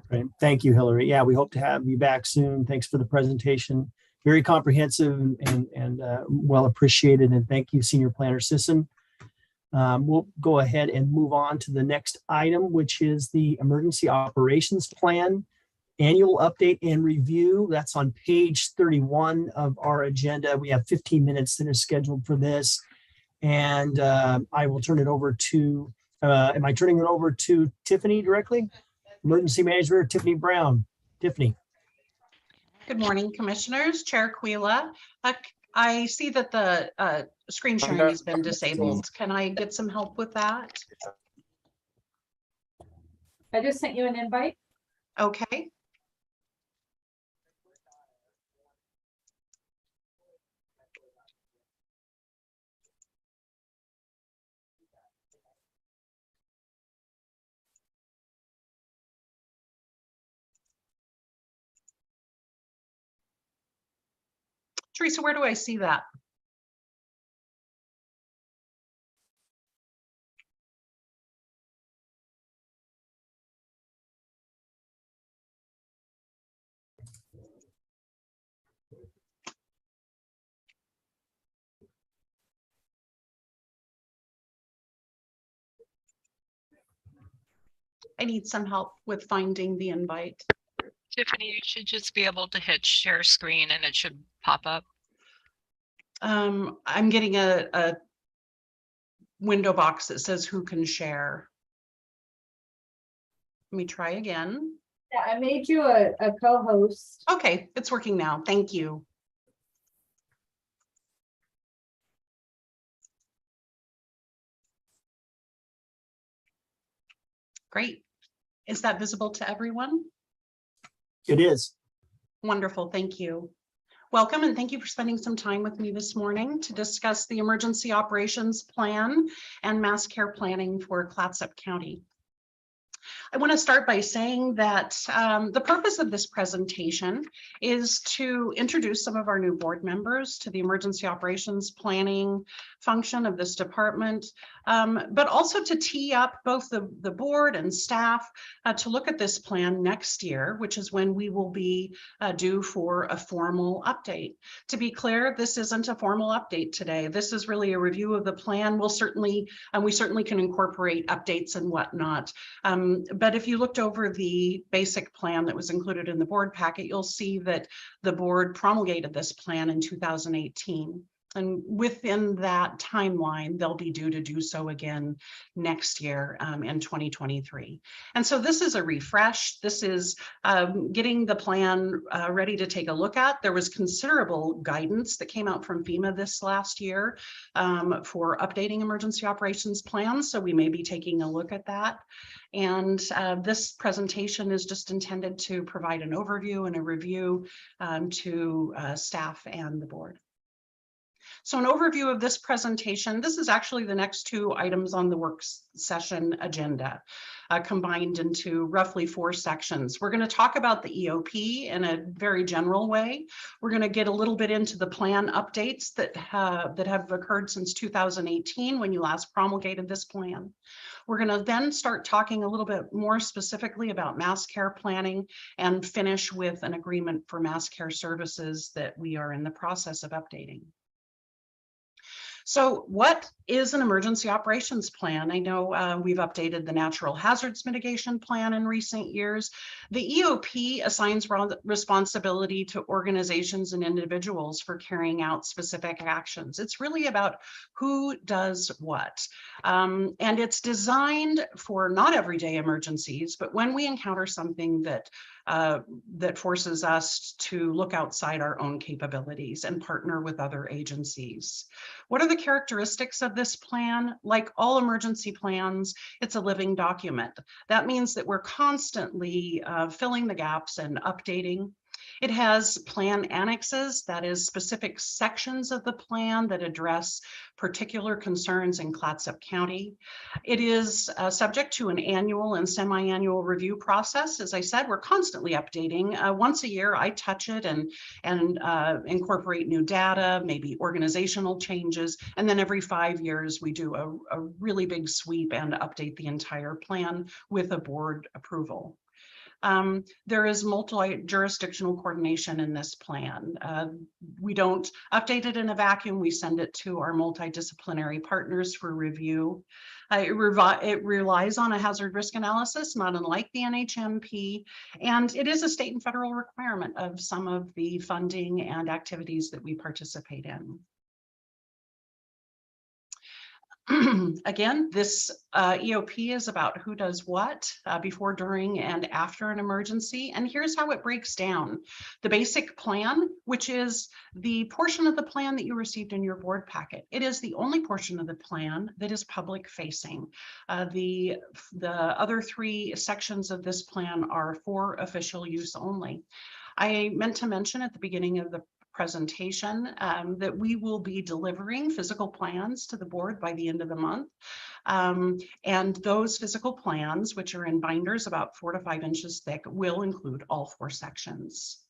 Great. Thank you, Hillary. Yeah, we hope to have you back soon. Thanks for the presentation. Very comprehensive and well appreciated. And thank you, Senior Planner Sisson. We'll go ahead and move on to the next item, which is the Emergency Operations Plan Annual Update and Review. That's on page 31 of our agenda. We have 15 minutes that is scheduled for this. And I will turn it over to, am I turning it over to Tiffany directly? Emergency Manager Tiffany Brown. Tiffany. Good morning, Commissioners. Chair Quila. I see that the screen sharing has been disabled. Can I get some help with that? I just sent you an invite. Okay. Teresa, where do I see that? I need some help with finding the invite. Tiffany, you should just be able to hit share screen and it should pop up. I'm getting a window box that says who can share. Let me try again. Yeah, I made you a co-host. Okay, it's working now. Thank you. Great. Is that visible to everyone? It is. Wonderful, thank you. Welcome and thank you for spending some time with me this morning to discuss the Emergency Operations Plan and Mass Care Planning for Clatsup County. I want to start by saying that the purpose of this presentation is to introduce some of our new board members to the emergency operations planning function of this department, but also to tee up both the board and staff to look at this plan next year, which is when we will be due for a formal update. To be clear, this isn't a formal update today. This is really a review of the plan. We certainly can incorporate updates and whatnot. But if you looked over the basic plan that was included in the board packet, you'll see that the board promulgated this plan in 2018. And within that timeline, they'll be due to do so again next year in 2023. And so this is a refresh. This is getting the plan ready to take a look at. There was considerable guidance that came out from Fema this last year for updating emergency operations plans. So we may be taking a look at that. And this presentation is just intended to provide an overview and a review to staff and the board. So an overview of this presentation, this is actually the next two items on the work session agenda, combined into roughly 4 sections. We're going to talk about the EOP in a very general way. We're going to get a little bit into the plan updates that have occurred since 2018 when you last promulgated this plan. We're going to then start talking a little bit more specifically about mass care planning and finish with an agreement for mass care services that we are in the process of updating. So what is an emergency operations plan? I know we've updated the natural hazards mitigation plan in recent years. The EOP assigns responsibility to organizations and individuals for carrying out specific actions. It's really about who does what. And it's designed for not everyday emergencies, but when we encounter something that forces us to look outside our own capabilities and partner with other agencies. What are the characteristics of this plan? Like all emergency plans, it's a living document. That means that we're constantly filling the gaps and updating. It has plan annexes, that is specific sections of the plan that address particular concerns in Clatsup County. It is subject to an annual and semi-annual review process. As I said, we're constantly updating. Once a year, I touch it and incorporate new data, maybe organizational changes. And then every 5 years, we do a really big sweep and update the entire plan with a board approval. There is multi-jurisdictional coordination in this plan. We don't update it in a vacuum. We send it to our multidisciplinary partners for review. It relies on a hazard risk analysis, not unlike the NHMP, and it is a state and federal requirement of some of the funding and activities that we participate in. Again, this EOP is about who does what before, during, and after an emergency. And here's how it breaks down. The basic plan, which is the portion of the plan that you received in your board packet. It is the only portion of the plan that is public facing. The other 3 sections of this plan are for official use only. I meant to mention at the beginning of the presentation that we will be delivering physical plans to the board by the end of the month. And those physical plans, which are in binders about 4 to 5 inches thick, will include all 4 sections.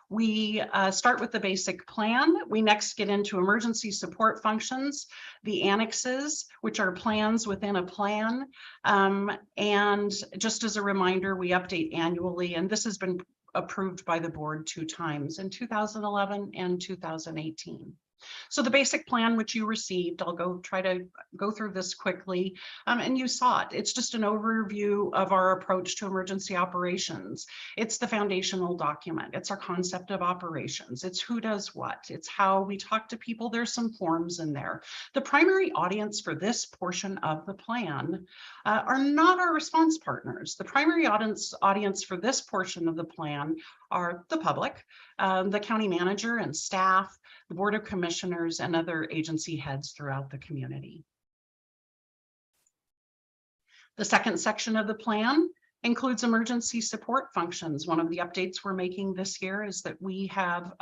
We start with the basic plan. We next get into emergency support functions, the annexes, which are plans within a plan. And just as a reminder, we update annually, and this has been approved by the board 2 times, in 2011 and 2018. So the basic plan which you received, I'll try to go through this quickly, and you saw it. It's just an overview of our approach to emergency operations. It's the foundational document. It's our concept of operations. It's who does what. It's how we talk to people. There's some forms in there. The primary audience for this portion of the plan are not our response partners. The primary audience for this portion of the plan are the public, the county manager and staff, the Board of Commissioners, and other agency heads throughout the community. The second section of the plan includes emergency support functions. One of the updates we're making this year is that we are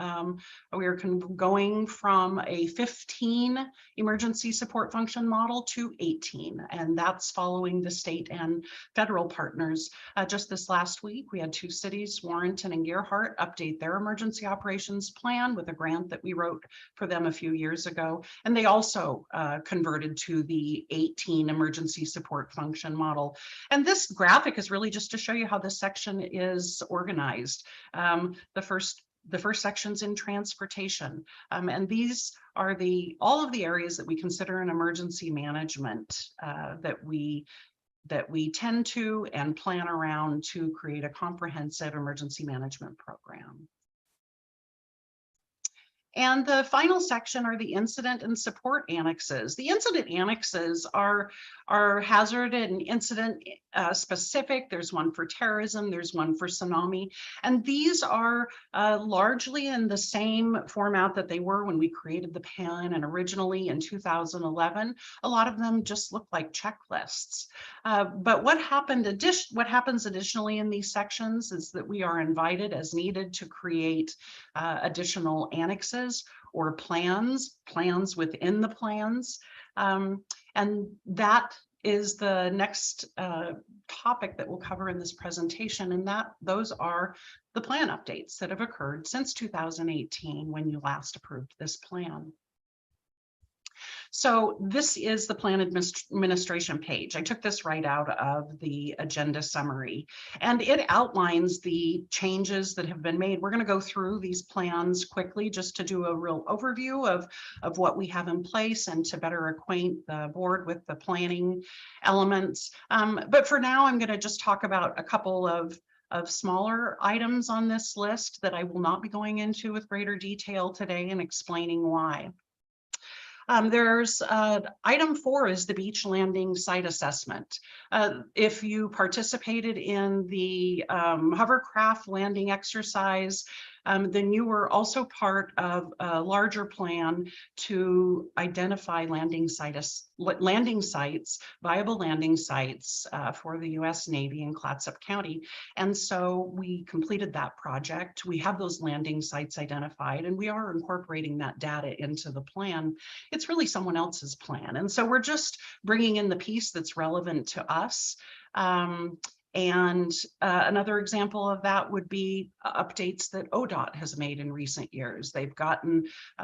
going from a 15 emergency support function model to 18, and that's following the state and federal partners. Just this last week, we had 2 cities, Warrenton and Gerhart, update their emergency operations plan with a grant that we wrote for them a few years ago, and they also converted to the 18 emergency support function model. And this graphic is really just to show you how this section is organized. The first section's in transportation, and these are all of the areas that we consider in emergency management that we tend to and plan around to create a comprehensive emergency management program. And the final section are the incident and support annexes. The incident annexes are hazard and incident specific. There's one for terrorism, there's one for tsunami. And these are largely in the same format that they were when we created the plan and originally in 2011. A lot of them just look like checklists. But what happens additionally in these sections is that we are invited as needed to create additional annexes or plans within the plans. And that is the next topic that we'll cover in this presentation. And those are the plan updates that have occurred since 2018 when you last approved this plan. So this is the plan administration page. I took this right out of the agenda summary, and it outlines the changes that have been made. We're going to go through these plans quickly just to do a real overview of what we have in place and to better acquaint the board with the planning elements. But for now, I'm going to just talk about a couple of smaller items on this list that I will not be going into with greater detail today and explaining why. There's item 4 is the beach landing site assessment. If you participated in the hovercraft landing exercise, then you were also part of a larger plan to identify landing sites, viable landing sites for the U.S. Navy in Clatsup County. And so we completed that project. We have those landing sites identified, and we are incorporating that data into the plan. It's really someone else's plan. And so we're just bringing in the piece that's relevant to us. And another example of that would be updates that ODOT has made in recent years. They've gotten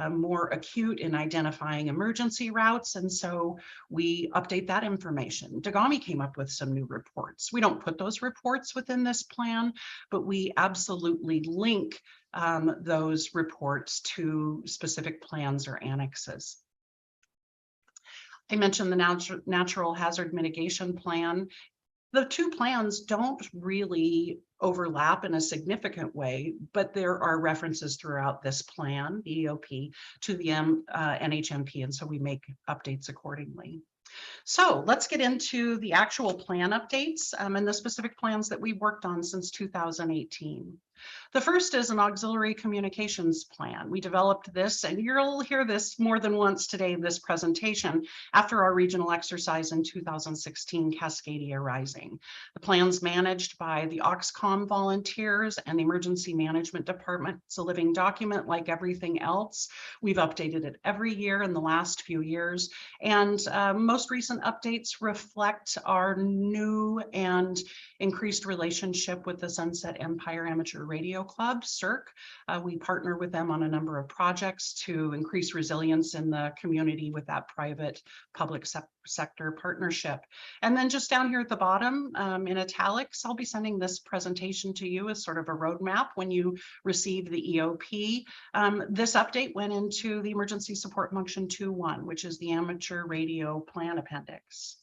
more acute in identifying emergency routes, and so we update that information. Dagami came up with some new reports. We don't put those reports within this plan, but we absolutely link those reports to specific plans or annexes. I mentioned the natural hazard mitigation plan. The 2 plans don't really overlap in a significant way, but there are references throughout this plan, the EOP, to the NHMP, and so we make updates accordingly. So let's get into the actual plan updates and the specific plans that we've worked on since 2018. The first is an auxiliary communications plan. We developed this, and you'll hear this more than once today in this presentation, after our regional exercise in 2016, Cascadia Rising. The plan's managed by the Auxcom volunteers and the Emergency Management Department. It's a living document like everything else. We've updated it every year in the last few years, and most recent updates reflect our new and increased relationship with the Sunset Empire Amateur Radio Club, CERC. We partner with them on a number of projects to increase resilience in the community with that private public sector partnership. And then just down here at the bottom in italics, I'll be sending this presentation to you as sort of a roadmap when you receive the EOP. This update went into the Emergency Support Function 2.1, which is the Amateur Radio Plan Appendix.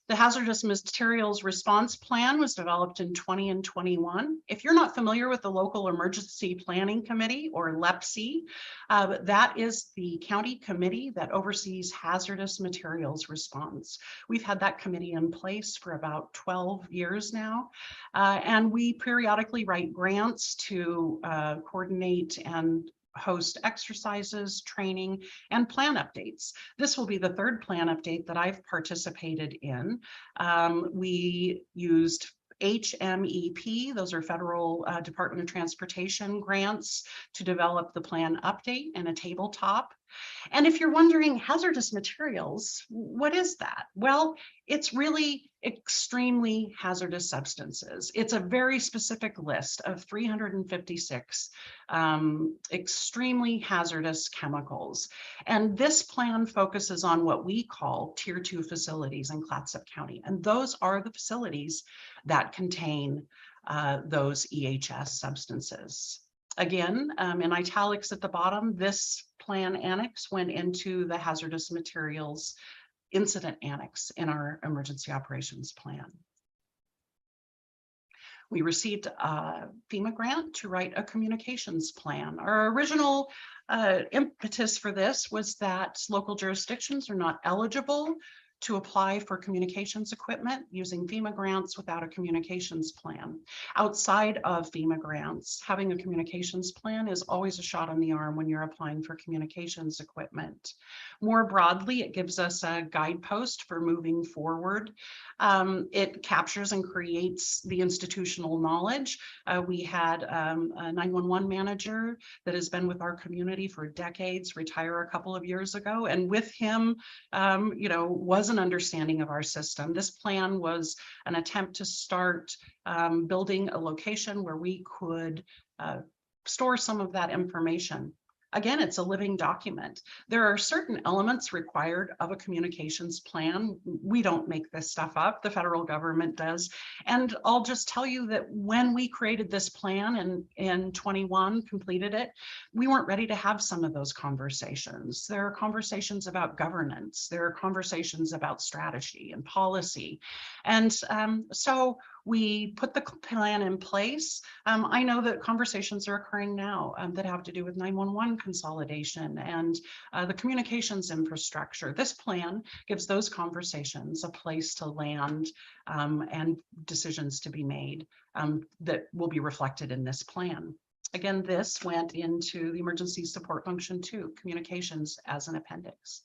The Hazardous Materials Response Plan was developed in 20 and 21. If you're not familiar with the Local Emergency Planning Committee, or LEPC, that is the county committee that oversees hazardous materials response. We've had that committee in place for about 12 years now, and we periodically write grants to coordinate and host exercises, training, and plan updates. This will be the third plan update that I've participated in. We used HMEP, those are Federal Department of Transportation grants, to develop the plan update and a tabletop. And if you're wondering, hazardous materials, what is that? Well, it's really extremely hazardous substances. It's a very specific list of 356 extremely hazardous chemicals. And this plan focuses on what we call Tier 2 facilities in Clatsup County. And those are the facilities that contain those EHS substances. Again, in italics at the bottom, this plan annex went into the hazardous materials incident annex in our emergency operations plan. We received a Fema grant to write a communications plan. Our original impetus for this was that local jurisdictions are not eligible to apply for communications equipment using FEMA grants without a communications plan. Outside of FEMA grants, having a communications plan is always a shot on the arm when you're applying for communications equipment. More broadly, it gives us a guidepost for moving forward. It captures and creates the institutional knowledge. We had a 911 manager that has been with our community for decades retire a couple of years ago, and with him, was an understanding of our system. This plan was an attempt to start building a location where we could store some of that information. Again, it's a living document. There are certain elements required of a communications plan. We don't make this stuff up, the federal government does. And I'll just tell you that when we created this plan in 21, completed it, we weren't ready to have some of those conversations. There are conversations about governance. There are conversations about strategy and policy. And so we put the plan in place. I know that conversations are occurring now that have to do with 911 consolidation and the communications infrastructure. This plan gives those conversations a place to land and decisions to be made that will be reflected in this plan. Again, this went into the Emergency Support Function 2, Communications, as an appendix.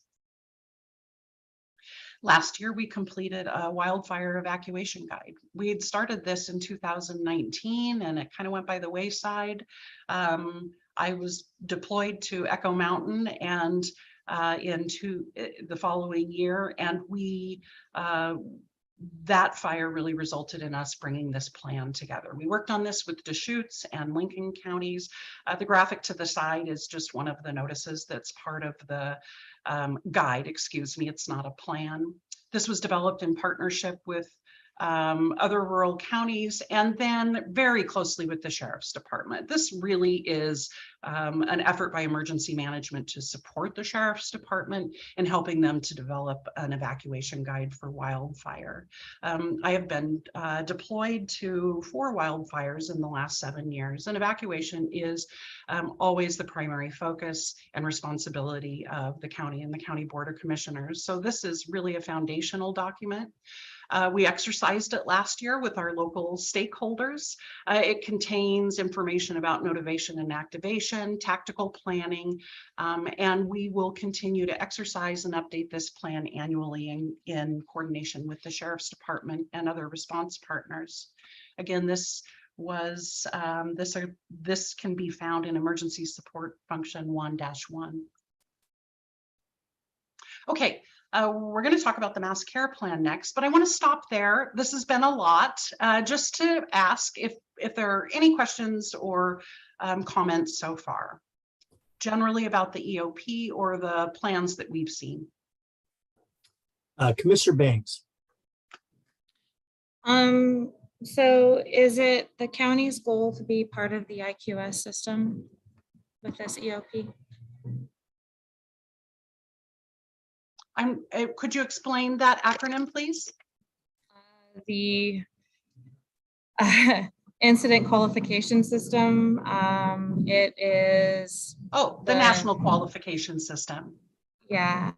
Last year, we completed a wildfire evacuation guide. We had started this in 2019 and it kind of went by the wayside. I was deployed to Echo Mountain and into the following year, and that fire really resulted in us bringing this plan together. We worked on this with Deschutes and Lincoln counties. The graphic to the side is just one of the notices that's part of the guide, excuse me, it's not a plan. This was developed in partnership with other rural counties, and then very closely with the Sheriff's Department. This really is an effort by emergency management to support the Sheriff's Department in helping them to develop an evacuation guide for wildfire. I have been deployed to 4 wildfires in the last 7 years, and evacuation is always the primary focus and responsibility of the county and the County Board of Commissioners. So this is really a foundational document. We exercised it last year with our local stakeholders. It contains information about motivation and activation, tactical planning, and we will continue to exercise and update this plan annually in coordination with the Sheriff's Department and other response partners. Again, this can be found in Emergency Support Function 1-1. Okay. We're going to talk about the mass care plan next, but I want to stop there. This has been a lot, just to ask if there are any questions or comments so far, generally about the EOP or the plans that we've seen. Commissioner Banks. So is it the county's goal to be part of the IQS system with this EOP? Could you explain that acronym, please? The Incident Qualification System. It is. Oh, the National Qualification System. Yeah.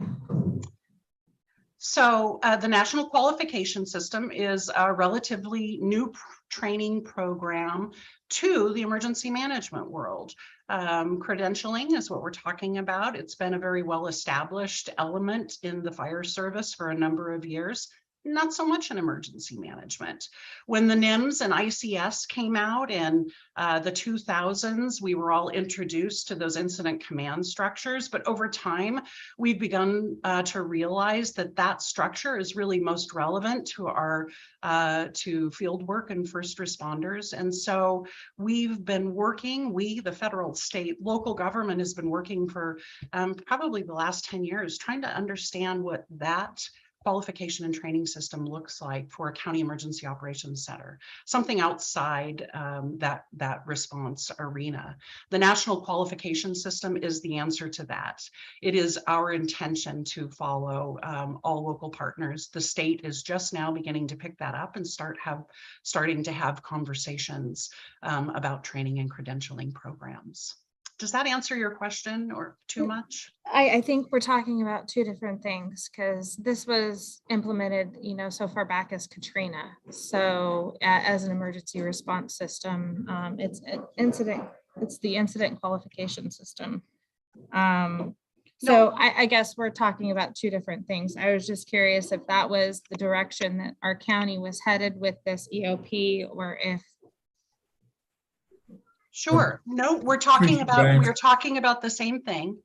So the National Qualification System is a relatively new training program to the emergency management world. Credentialing is what we're talking about. It's been a very well-established element in the fire service for a number of years. Not so much in emergency management. When the NIMS and ICS came out in the 2000s, we were all introduced to those incident command structures, but over time, we've begun to realize that that structure is really most relevant to our to field work and first responders. And so we've been working, the federal, state, local government has been working for probably the last 10 years, trying to understand what that qualification and training system looks like for a county emergency operations center, something outside that response arena. The National Qualification System is the answer to that. It is our intention to follow all local partners. The state is just now beginning to pick that up and starting to have conversations about training and credentialing programs. Does that answer your question or too much? I think we're talking about two different things because this was implemented, so far back as Katrina. So as an emergency response system, it's the incident qualification system. So I guess we're talking about two different things. I was just curious if that was the direction that our county was headed with this EOP, or if. Sure. No, we're talking about the same thing,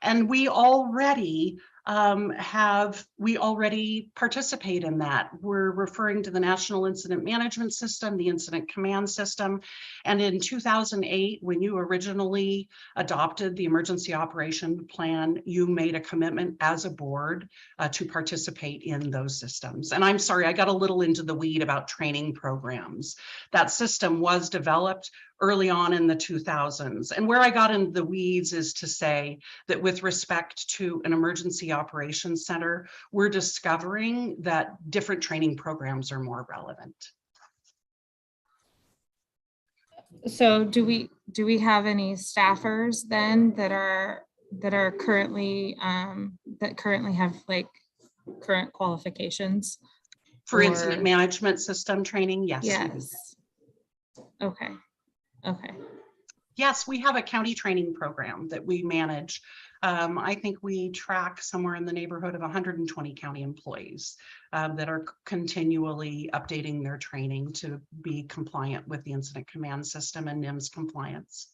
and we already participate in that. We're referring to the National Incident Management System, the Incident Command System, and in 2008, when you originally adopted the Emergency Operation Plan, you made a commitment as a board to participate in those systems. And I'm sorry, I got a little into the weed about training programs. That system was developed early on in the 2000s. And where I got into the weeds is to say that with respect to an emergency operations center, we're discovering that different training programs are more relevant. So do we have any staffers then that are currently that currently have current qualifications for incident management system training? Yes. Yes. Okay. Yes, we have a county training program that we manage. I think we track somewhere in the neighborhood of 120 county employees that are continually updating their training to be compliant with the incident command system and NIMS compliance.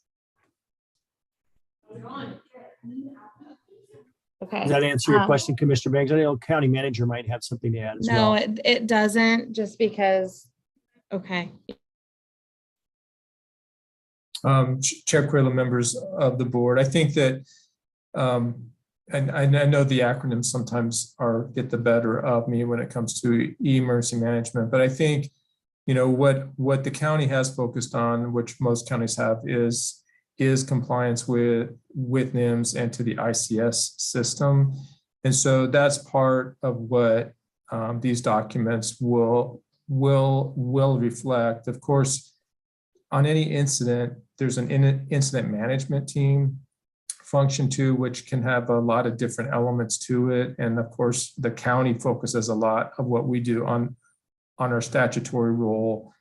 Okay. Does that answer your question, Commissioner Banks? I know county manager might have something to add as well. No, it doesn't, just because. Okay. Chair Quayla, members of the board, I think that and I know the acronyms sometimes get the better of me when it comes to emergency management, but I think, what the county has focused on, which most counties have, is compliance with NIMS and to the ICS system. And so that's part of what these documents will reflect. Of course, on any incident, there's an incident management team function too, which can have a lot of different elements to it. And of course, the county focuses a lot of what we do on our statutory role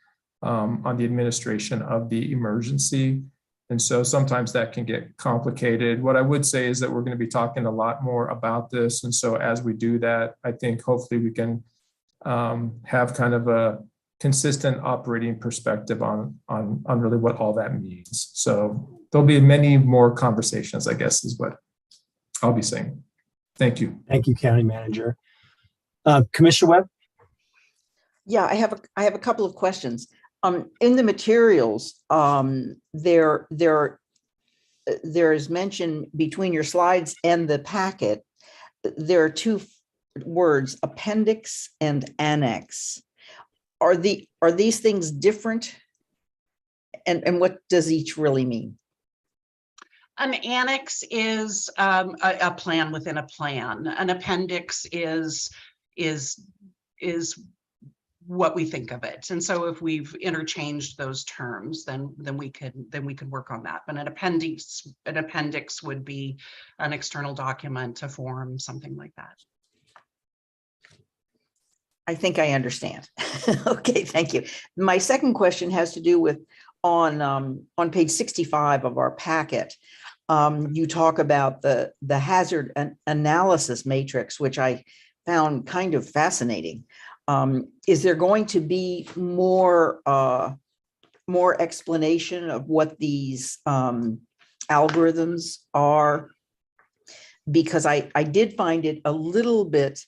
on the administration of the emergency. And so sometimes that can get complicated. What I would say is that we're going to be talking a lot more about this. And so as we do that, I think hopefully we can have kind of a consistent operating perspective on really what all that means. So there'll be many more conversations, I guess, is what I'll be saying. Thank you. Thank you, County Manager. Commissioner Webb? Yeah, I have a couple of questions. In the materials, there is mention between your slides and the packet. There are two words, appendix and annex. Are these things different? And what does each really mean? An annex is a plan within a plan. An appendix is what we think of it. And so if we've interchanged those terms, then we could work on that. But an appendix would be an external document, a form, something like that. I think I understand. Okay, thank you. My second question has to do with on page 65 of our packet. You talk about the hazard analysis matrix, which I found kind of fascinating. Is there going to be more explanation of what these algorithms are? Because I did find it a little bit,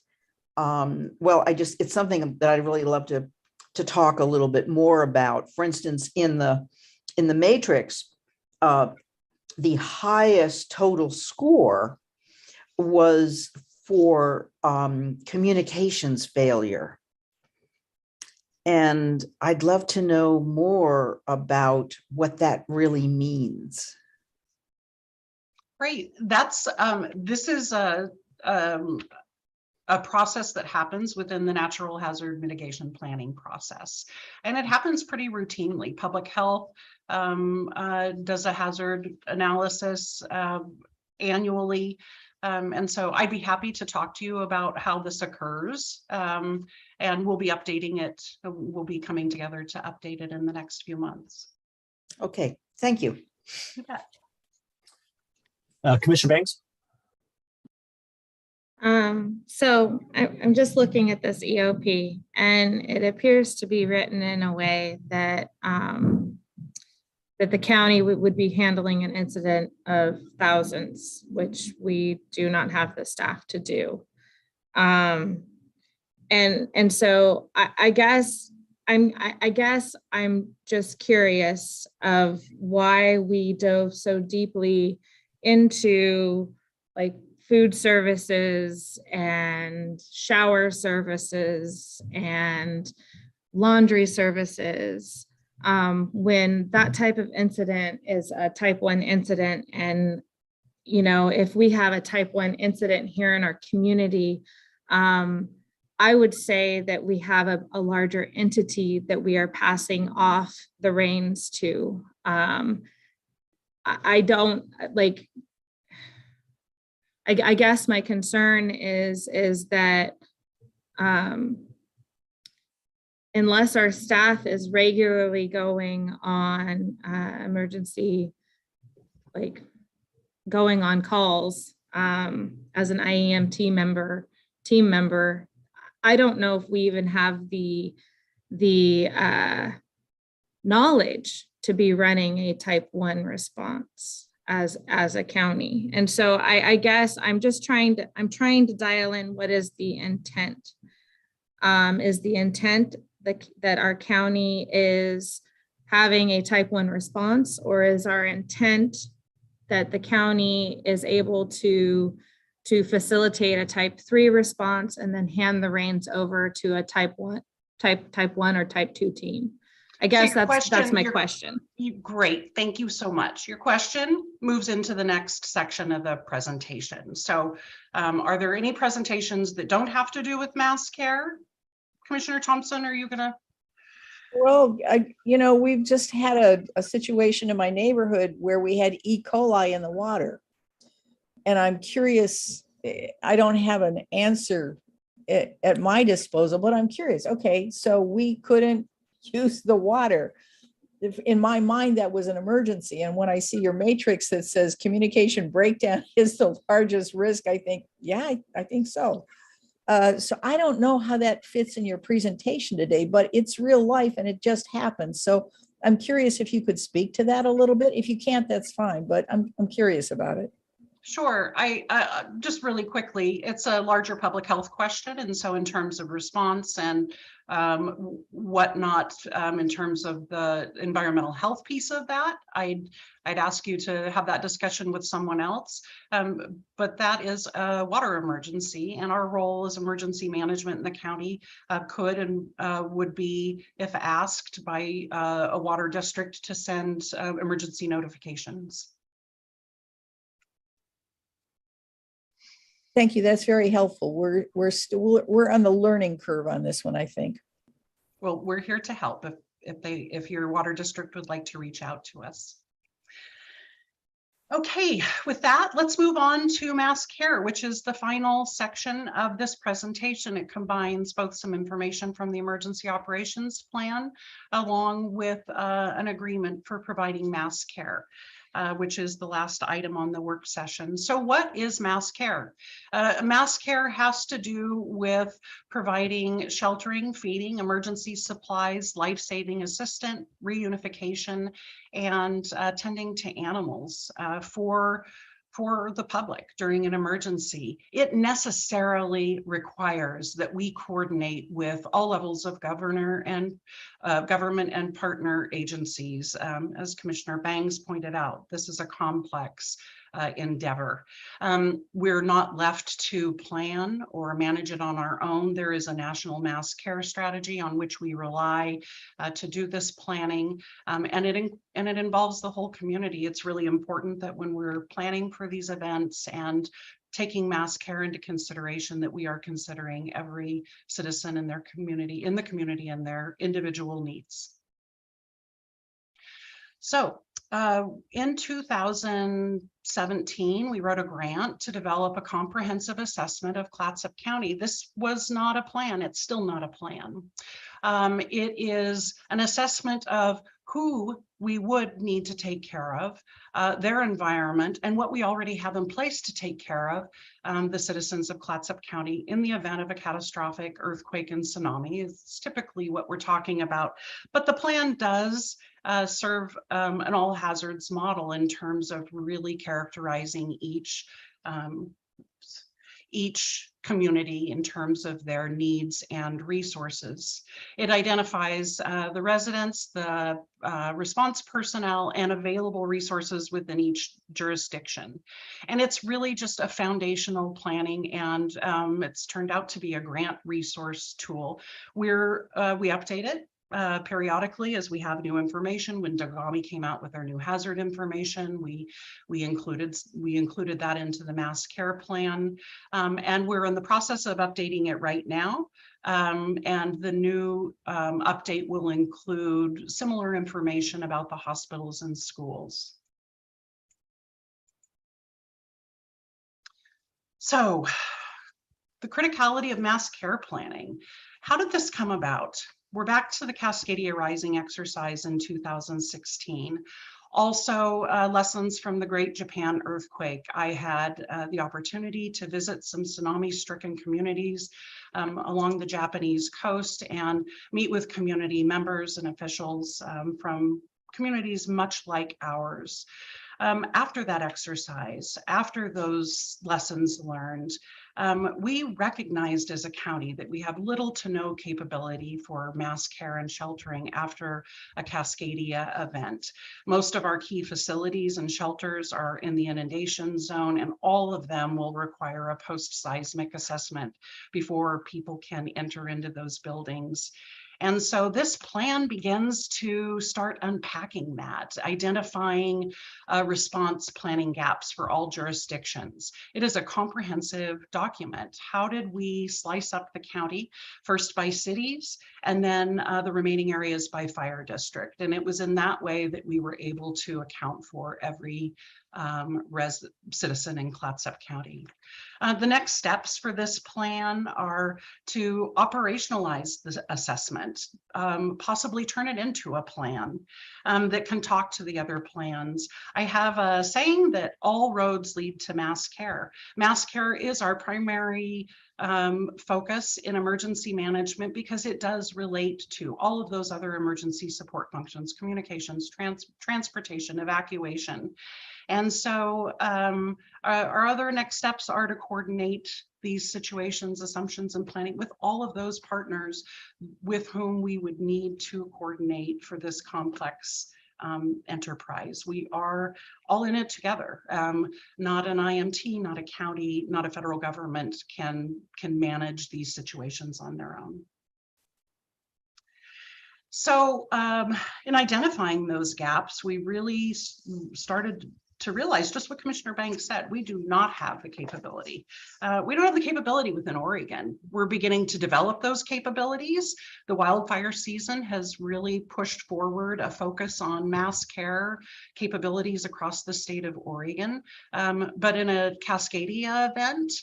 it's something that I'd really love to talk a little bit more about. For instance, in the matrix, the highest total score was for communications failure. And I'd love to know more about what that really means. Great. That's this is a process that happens within the natural hazard mitigation planning process, and it happens pretty routinely. Public health does a hazard analysis annually. And so I'd be happy to talk to you about how this occurs, and we'll be updating it. We'll be coming together to update it in the next few months. Okay, thank you. You bet. Commissioner Banks? So I'm just looking at this EOP, and it appears to be written in a way that that the county would be handling an incident of thousands, which we do not have the staff to do. And so I guess I'm just curious of why we dove so deeply into like food services and shower services and laundry services, when that type of incident is a type 1 incident. And, if we have a type 1 incident here in our community, I would say that we have a larger entity that we are passing off the reins to. I don't like, I guess my concern is that unless our staff is regularly going on emergency, like going on calls as an IEM team member, I don't know if we even have the knowledge to be running a type 1 response as a county. And so I guess I'm trying to dial in what is the intent. Is the intent that our county is having a type 1 response, or is our intent that the county is able to to facilitate a type 3 response and then hand the reins over to a type 1 or type 2 team? I guess your that's my your- question. Great, thank you so much. Your question moves into the next section of the presentation. So are there any presentations that don't have to do with mass care? Commissioner Thompson, are you gonna? Well, we've just had a situation in my neighborhood where we had E. coli in the water. And I'm curious, I don't have an answer at my disposal, but I'm curious. Okay, so we couldn't use the water. In my mind, that was an emergency. And when I see your matrix that says communication breakdown is the largest risk, I think, yeah, I think so. So I don't know how that fits in your presentation today, but it's real life and it just happened. So I'm curious if you could speak to that a little bit. If you can't, that's fine, but I'm curious about it. Sure. I just really quickly, it's a larger public health question. And so in terms of response and whatnot, in terms of the environmental health piece of that, I'd ask you to have that discussion with someone else. But that is a water emergency, and our role as emergency management in the county could and would be, if asked by a water district, to send emergency notifications. Thank you. That's very helpful. We're on the learning curve on this one, I think. Well, we're here to help if your water district would like to reach out to us. Okay, with that, let's move on to mass care, which is the final section of this presentation. It combines both some information from the emergency operations plan along with an agreement for providing mass care. Which is the last item on the work session. So what is mass care? Mass care has to do with providing sheltering, feeding, emergency supplies, life-saving assistance, reunification, and tending to animals for the public during an emergency. It necessarily requires that we coordinate with all levels of government and partner agencies. As Commissioner Bangs pointed out, this is a complex endeavor. We're not left to plan or manage it on our own. There is a national mass care strategy on which we rely to do this planning, and it involves the whole community. It's really important that when we're planning for these events and taking mass care into consideration, that we are considering every citizen in their community, in the community, and their individual needs. So in 2017, we wrote a grant to develop a comprehensive assessment of Clatsup County. This was not a plan. It's still not a plan. It is an assessment of who we would need to take care of, their environment, and what we already have in place to take care of the citizens of Clatsup County in the event of a catastrophic earthquake and tsunami. It's typically what we're talking about. But the plan does serve an all hazards model in terms of really characterizing each community in terms of their needs and resources. It identifies the residents, the response personnel, and available resources within each jurisdiction. And it's really just a foundational planning, and it's turned out to be a grant resource tool. We update it periodically as we have new information. When Dagami came out with our new hazard information, we included that into the mass care plan, and we're in the process of updating it right now. And the new update will include similar information about the hospitals and schools. So, the criticality of mass care planning. How did this come about? We're back to the Cascadia Rising exercise in 2016. Also, lessons from the Great Japan earthquake. I had the opportunity to visit some tsunami-stricken communities along the Japanese coast and meet with community members and officials from communities much like ours. After that exercise, after those lessons learned, we recognized as a county that we have little to no capability for mass care and sheltering after a Cascadia event. Most of our key facilities and shelters are in the inundation zone, and all of them will require a post-seismic assessment before people can enter into those buildings. And so this plan begins to start unpacking that, identifying response planning gaps for all jurisdictions. It is a comprehensive document. How did we slice up the county, first by cities, and then the remaining areas by fire district? And it was in that way that we were able to account for every citizen in Clatsup County. The next steps for this plan are to operationalize the assessment, possibly turn it into a plan that can talk to the other plans. I have a saying that all roads lead to mass care. Mass care is our primary focus in emergency management because it does relate to all of those other emergency support functions, communications, transportation, evacuation. And so our other next steps are to coordinate these situations, assumptions, and planning with all of those partners with whom we would need to coordinate for this complex enterprise. We are all in it together. Not an IMT, not a county, not a federal government can manage these situations on their own. So in identifying those gaps, we really started to realize just what Commissioner Banks said. We do not have the capability. We don't have the capability within Oregon. We're beginning to develop those capabilities. The wildfire season has really pushed forward a focus on mass care capabilities across the state of Oregon. But in a Cascadia event,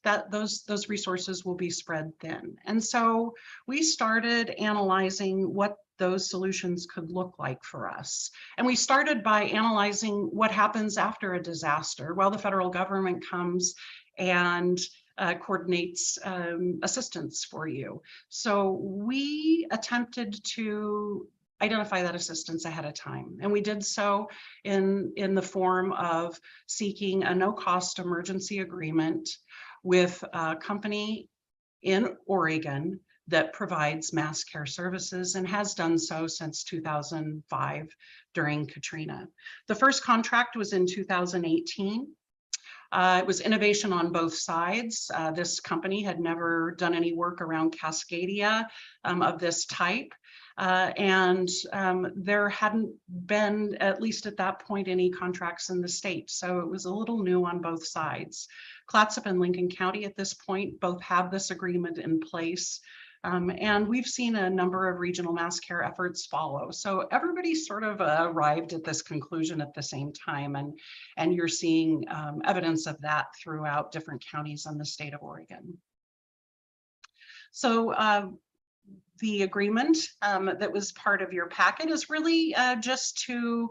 that those resources will be spread thin. And so we started analyzing what those solutions could look like for us. And we started by analyzing what happens after a disaster while the federal government comes and coordinates assistance for you. So we attempted to identify that assistance ahead of time. And we did so in the form of seeking a no-cost emergency agreement with a company in Oregon that provides mass care services and has done so since 2005 during Katrina. The first contract was in 2018. It was innovation on both sides. This company had never done any work around Cascadia of this type. And there hadn't been, at least at that point, any contracts in the state. So it was a little new on both sides. Clatsup and Lincoln County at this point both have this agreement in place. And we've seen a number of regional mass care efforts follow. So everybody sort of arrived at this conclusion at the same time. And you're seeing evidence of that throughout different counties in the state of Oregon. So the agreement that was part of your packet is really just to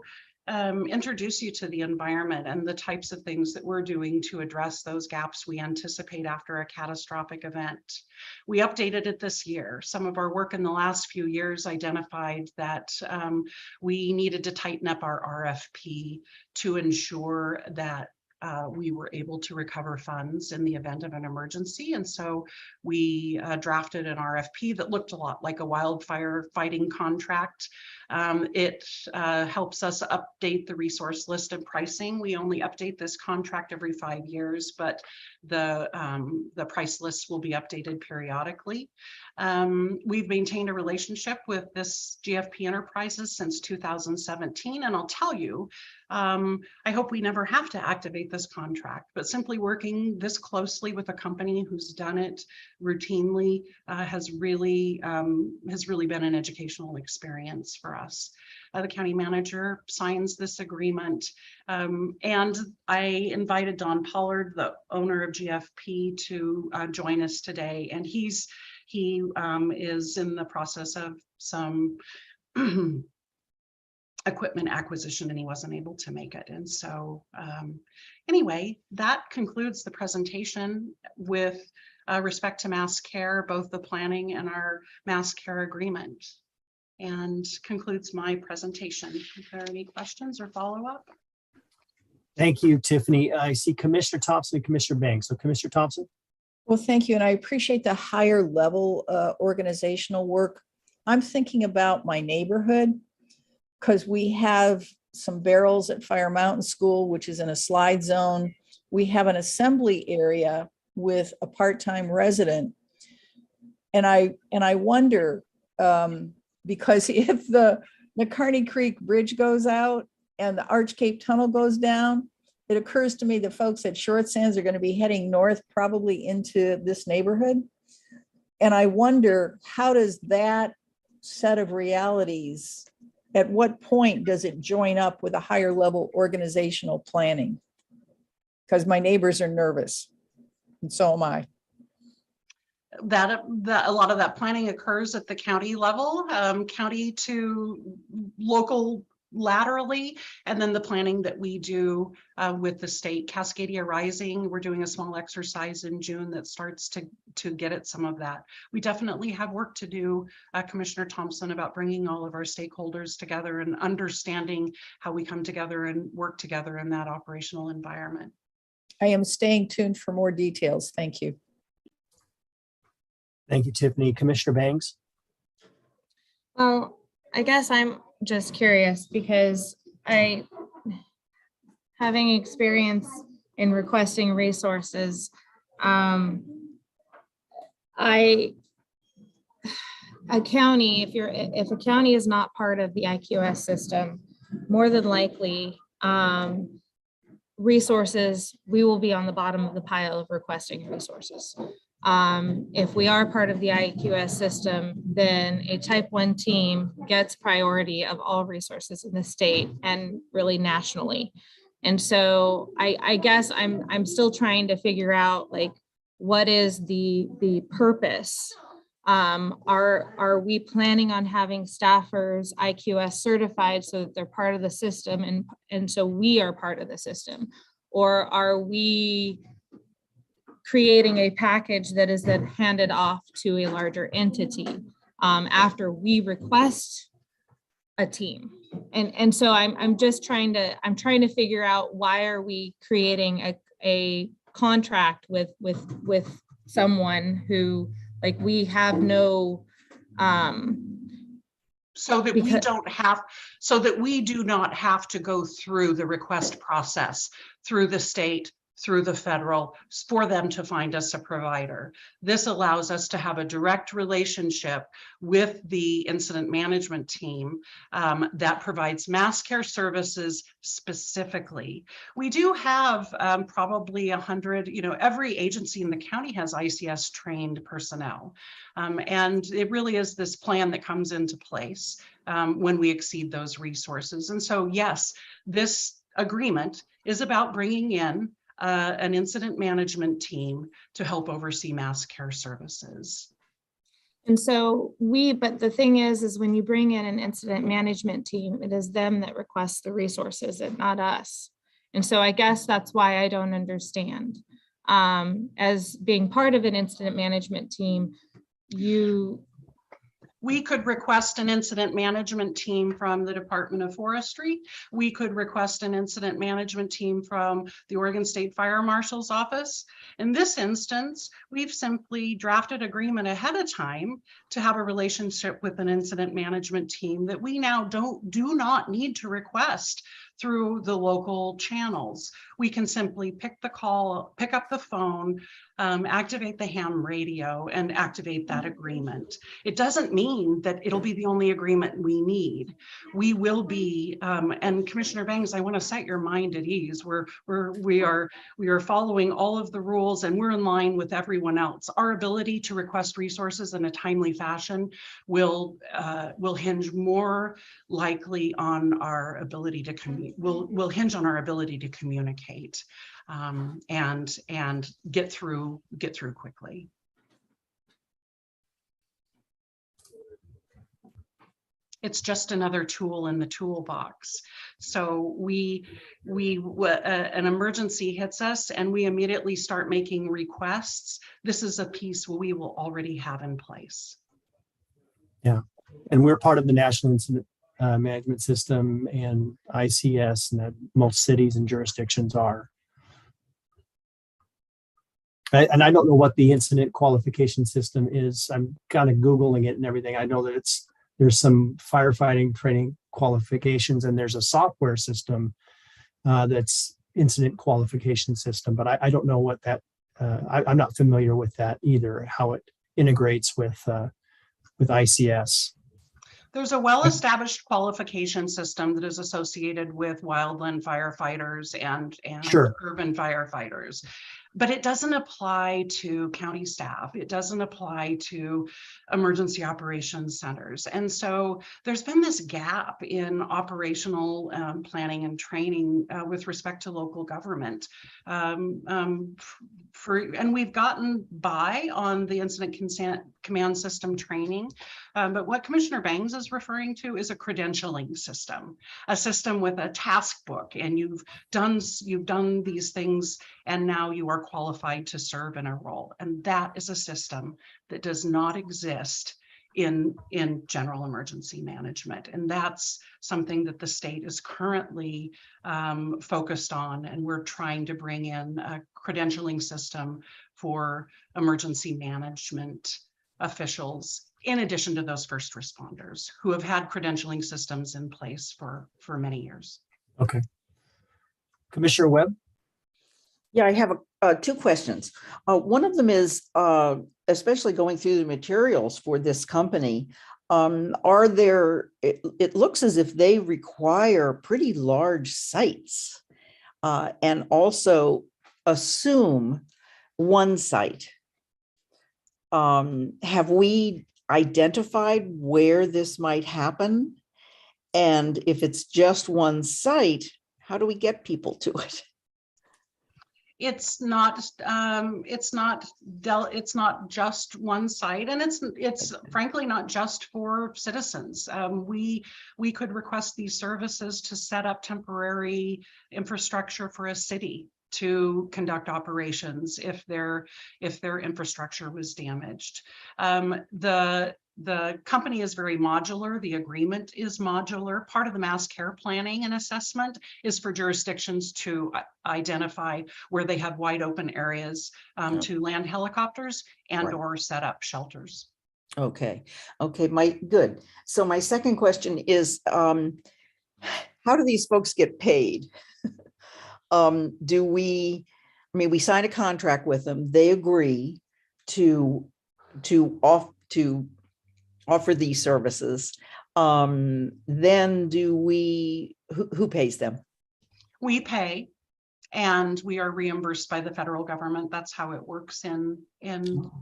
introduce you to the environment and the types of things that we're doing to address those gaps we anticipate after a catastrophic event. We updated it this year. Some of our work in the last few years identified that we needed to tighten up our RFP to ensure that we were able to recover funds in the event of an emergency. And so we drafted an RFP that looked a lot like a wildfire fighting contract. It helps us update the resource list and pricing. We only update this contract every 5 years, but the price list will be updated periodically. We've maintained a relationship with this GFP Enterprises since 2017, and I'll tell you, I hope we never have to activate this contract, but simply working this closely with a company who's done it routinely has really been an educational experience for us. The county manager signs this agreement, and I invited Don Pollard, the owner of GFP, to join us today, and he is in the process of some equipment acquisition, and he wasn't able to make it. And so anyway, that concludes the presentation with respect to mass care, both the planning and our mass care agreement. and concludes my presentation. If there are any questions or follow-up? Thank you, Tiffany. I see Commissioner Thompson and Commissioner Banks. So Commissioner Thompson? Well, thank you. And I appreciate the higher level organizational work. I'm thinking about my neighborhood because we have some barrels at Fire Mountain School, which is in a slide zone. We have an assembly area with a part-time resident. And I wonder, because if the McCarney Creek Bridge goes out and the Arch Cape Tunnel goes down, it occurs to me the folks at Short Sands are going to be heading north, probably into this neighborhood. And I wonder, how does that set of realities, at what point does it join up with a higher level organizational planning? Because my neighbors are nervous, and so am I. That a lot of that planning occurs at the county level, county to local laterally, and then the planning that we do with the state. Cascadia Rising, we're doing a small exercise in June that starts to get at some of that. We definitely have work to do, Commissioner Thompson, about bringing all of our stakeholders together and understanding how we come together and work together in that operational environment. I am staying tuned for more details. Thank you. Thank you, Tiffany. Commissioner Banks? Well, I guess I'm just curious because having experience in requesting resources, a county, if a county is not part of the IQS system, more than likely resources, we will be on the bottom of the pile of requesting resources. If we are part of the IQS system, then a type 1 team gets priority of all resources in the state and really nationally. And so I guess I'm still trying to figure out, like, what is the purpose? Are we planning on having staffers IQS certified so that they're part of the system and so we are part of the system? Or are we creating a package that is then handed off to a larger entity after we request a team? And so I'm trying to figure out, why are we creating a contract with someone who, like, we have no so that we do not have to go through the request process through the state, through the federal, for them to find us a provider. This allows us to have a direct relationship with the incident management team that provides mass care services specifically. We do have probably 100, every agency in the county has ICS trained personnel. And it really is this plan that comes into place when we exceed those resources. And so, yes, this agreement is about bringing in an incident management team to help oversee mass care services. And so but the thing is when you bring in an incident management team, it is them that requests the resources and not us. And so I guess that's why I don't understand. As being part of an incident management team, we could request an incident management team from the Department of Forestry. We could request an incident management team from the Oregon State Fire Marshal's office. In this instance, we've simply drafted agreement ahead of time to have a relationship with an incident management team that we now do not need to request through the local channels. We can simply pick up the phone, activate the ham radio, and activate that agreement. It doesn't mean that it'll be the only agreement we need. We will be, and Commissioner Bangs, I want to set your mind at ease. We are following all of the rules, and we're in line with everyone else. Our ability to request resources in a timely fashion will hinge more likely on our ability to will hinge on our ability to communicate and get through quickly. It's just another tool in the toolbox. So an emergency hits us and we immediately start making requests. This is a piece we will already have in place. Yeah. And we're part of the National Incident Management System and ICS, and that most cities and jurisdictions are. And I don't know what the incident qualification system is. I'm kind of Googling it and everything. I know that there's some firefighting training qualifications, and there's a software system that's incident qualification system, but I don't know what that, I'm not familiar with that either, how it integrates with ICS. There's a well-established qualification system that is associated with wildland firefighters and Sure. urban firefighters, but it doesn't apply to county staff. It doesn't apply to emergency operations centers. And so there's been this gap in operational planning and training with respect to local government. And we've gotten by on the incident command system training, but what Commissioner Bangs is referring to is a credentialing system, a system with a task book, and you've done these things, and now you are qualified to serve in a role. And that is a system that does not exist in general emergency management. And that's something that the state is currently focused on. And we're trying to bring in a credentialing system for emergency management officials, in addition to those first responders who have had credentialing systems in place for many years. Okay. Commissioner Webb? Yeah, I have two questions. One of them is, especially going through the materials for this company, are there, it looks as if they require pretty large sites and also assume one site. Have we identified where this might happen? And if it's just one site, how do we get people to it? It's not just one site, and it's frankly not just for citizens. We could request these services to set up temporary infrastructure for a city to conduct operations if their infrastructure was damaged. The company is very modular. The agreement is modular. Part of the mass care planning and assessment is for jurisdictions to identify where they have wide open areas to land helicopters and or set up shelters. Okay, good. So my second question is, how do these folks get paid? We sign a contract with them, they agree to offer these services. Then who pays them? We pay, and we are reimbursed by the federal government. That's how it works in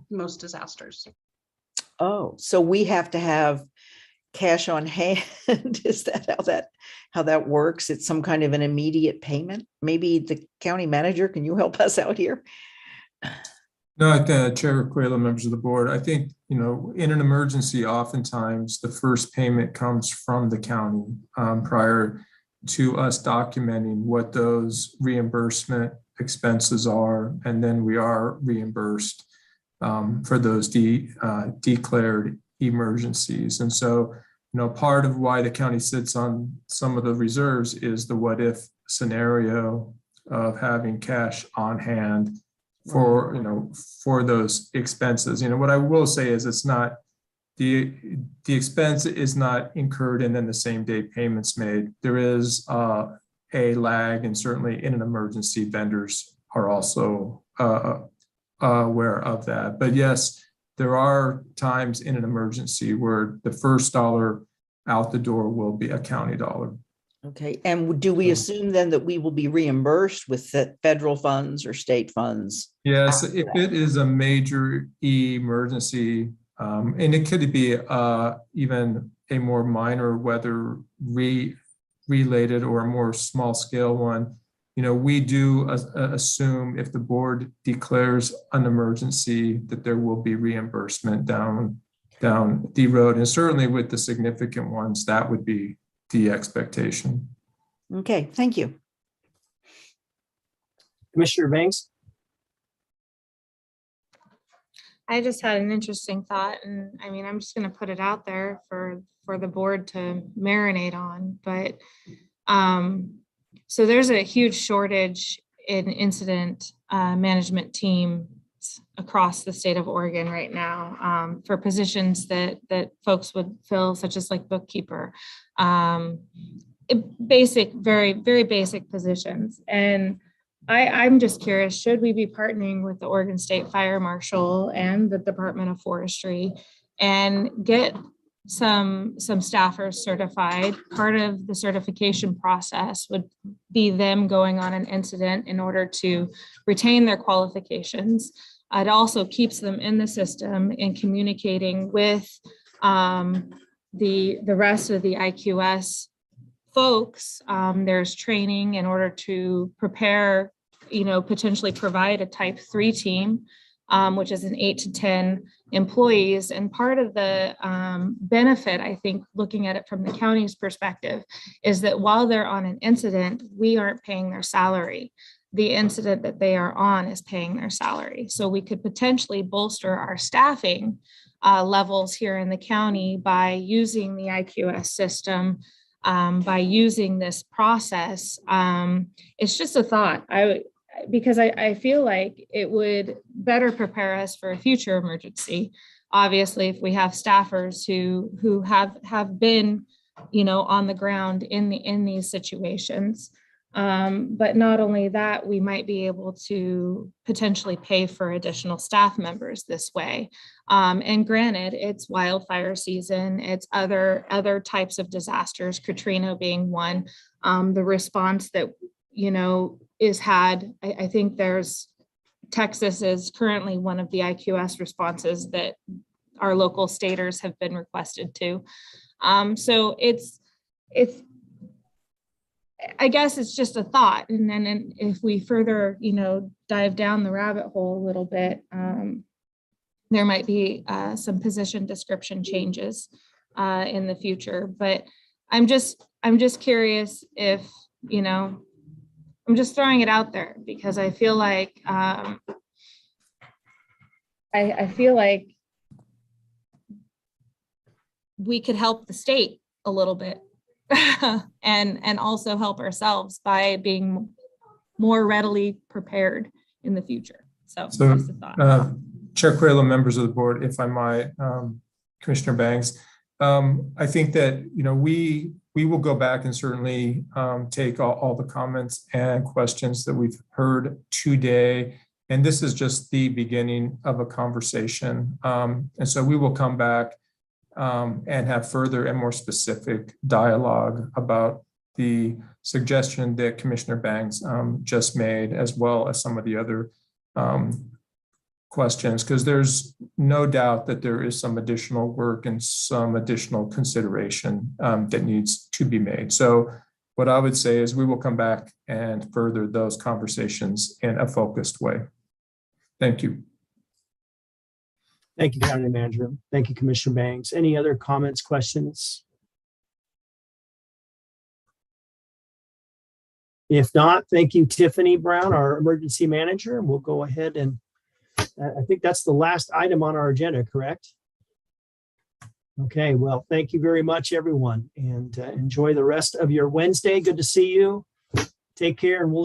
most disasters. Oh, so we have to have cash on hand? Is that how that works? It's some kind of an immediate payment? Maybe the county manager, can you help us out here? No, I think Chair Quayla, members of the board, I think, in an emergency, oftentimes the first payment comes from the county prior to us documenting what those reimbursement expenses are. And then we are reimbursed for those declared emergencies. And so, part of why the county sits on some of the reserves is the what if scenario of having cash on hand for those expenses. What I will say is it's not the expense is not incurred and then the same day payments made. There is a lag, and certainly in an emergency, vendors are also aware of that. But yes, there are times in an emergency where the first dollar out the door will be a county dollar. Okay, and do we assume then that we will be reimbursed with federal funds or state funds? Yes, if it is a major emergency, and it could be even a more minor weather related or a more small scale one, we do assume if the board declares an emergency that there will be reimbursement down the road. And certainly with the significant ones, that would be the expectation. Okay, thank you. Commissioner Banks? I just had an interesting thought, and I mean, I'm just gonna put it out there for the board to marinate on, but so there's a huge shortage in incident management teams across the state of Oregon right now, for positions that folks would fill, such as like bookkeeper, basic, very, very basic positions. And I'm just curious, should we be partnering with the Oregon State Fire Marshal and the Department of Forestry and get some staffers certified? Part of the certification process would be them going on an incident in order to retain their qualifications. It also keeps them in the system and communicating with the rest of the IQS folks. There's training in order to prepare, potentially provide a type 3 team, which is an 8 to 10 employees. And part of the benefit, I think, looking at it from the county's perspective, is that while they're on an incident, we aren't paying their salary. The incident that they are on is paying their salary. So we could potentially bolster our staffing levels here in the county by using the IQS system, by using this process. It's just a thought. Because I feel like it would better prepare us for a future emergency. Obviously, if we have staffers who have been, on the ground in these situations. But not only that, we might be able to potentially pay for additional staff members this way. And granted, it's wildfire season, it's other types of disasters, Katrina being one. The response that, is had, I think Texas is currently one of the IQS responses that our local staters have been requested to. So it's, I guess it's just a thought. And then if we further, dive down the rabbit hole a little bit, there might be some position description changes in the future. But I'm just curious if, I'm just throwing it out there because I feel like I feel like we could help the state a little bit and also help ourselves by being more readily prepared in the future. So just a thought. Chair Quayla, members of the board, if I might, Commissioner Banks, I think that, we will go back and certainly take all the comments and questions that we've heard today. And this is just the beginning of a conversation. And so we will come back and have further and more specific dialogue about the suggestion that Commissioner Banks just made, as well as some of the other questions, because there's no doubt that there is some additional work and some additional consideration that needs to be made. So what I would say is we will come back and further those conversations in a focused way. Thank you. Thank you, County Manager. Thank you, Commissioner Banks. Any other comments, questions? If not, thank you, Tiffany Brown, our emergency manager. We'll go ahead and I think that's the last item on our agenda, correct? Okay, well, thank you very much, everyone, and enjoy the rest of your Wednesday. Good to see you. Take care, and we'll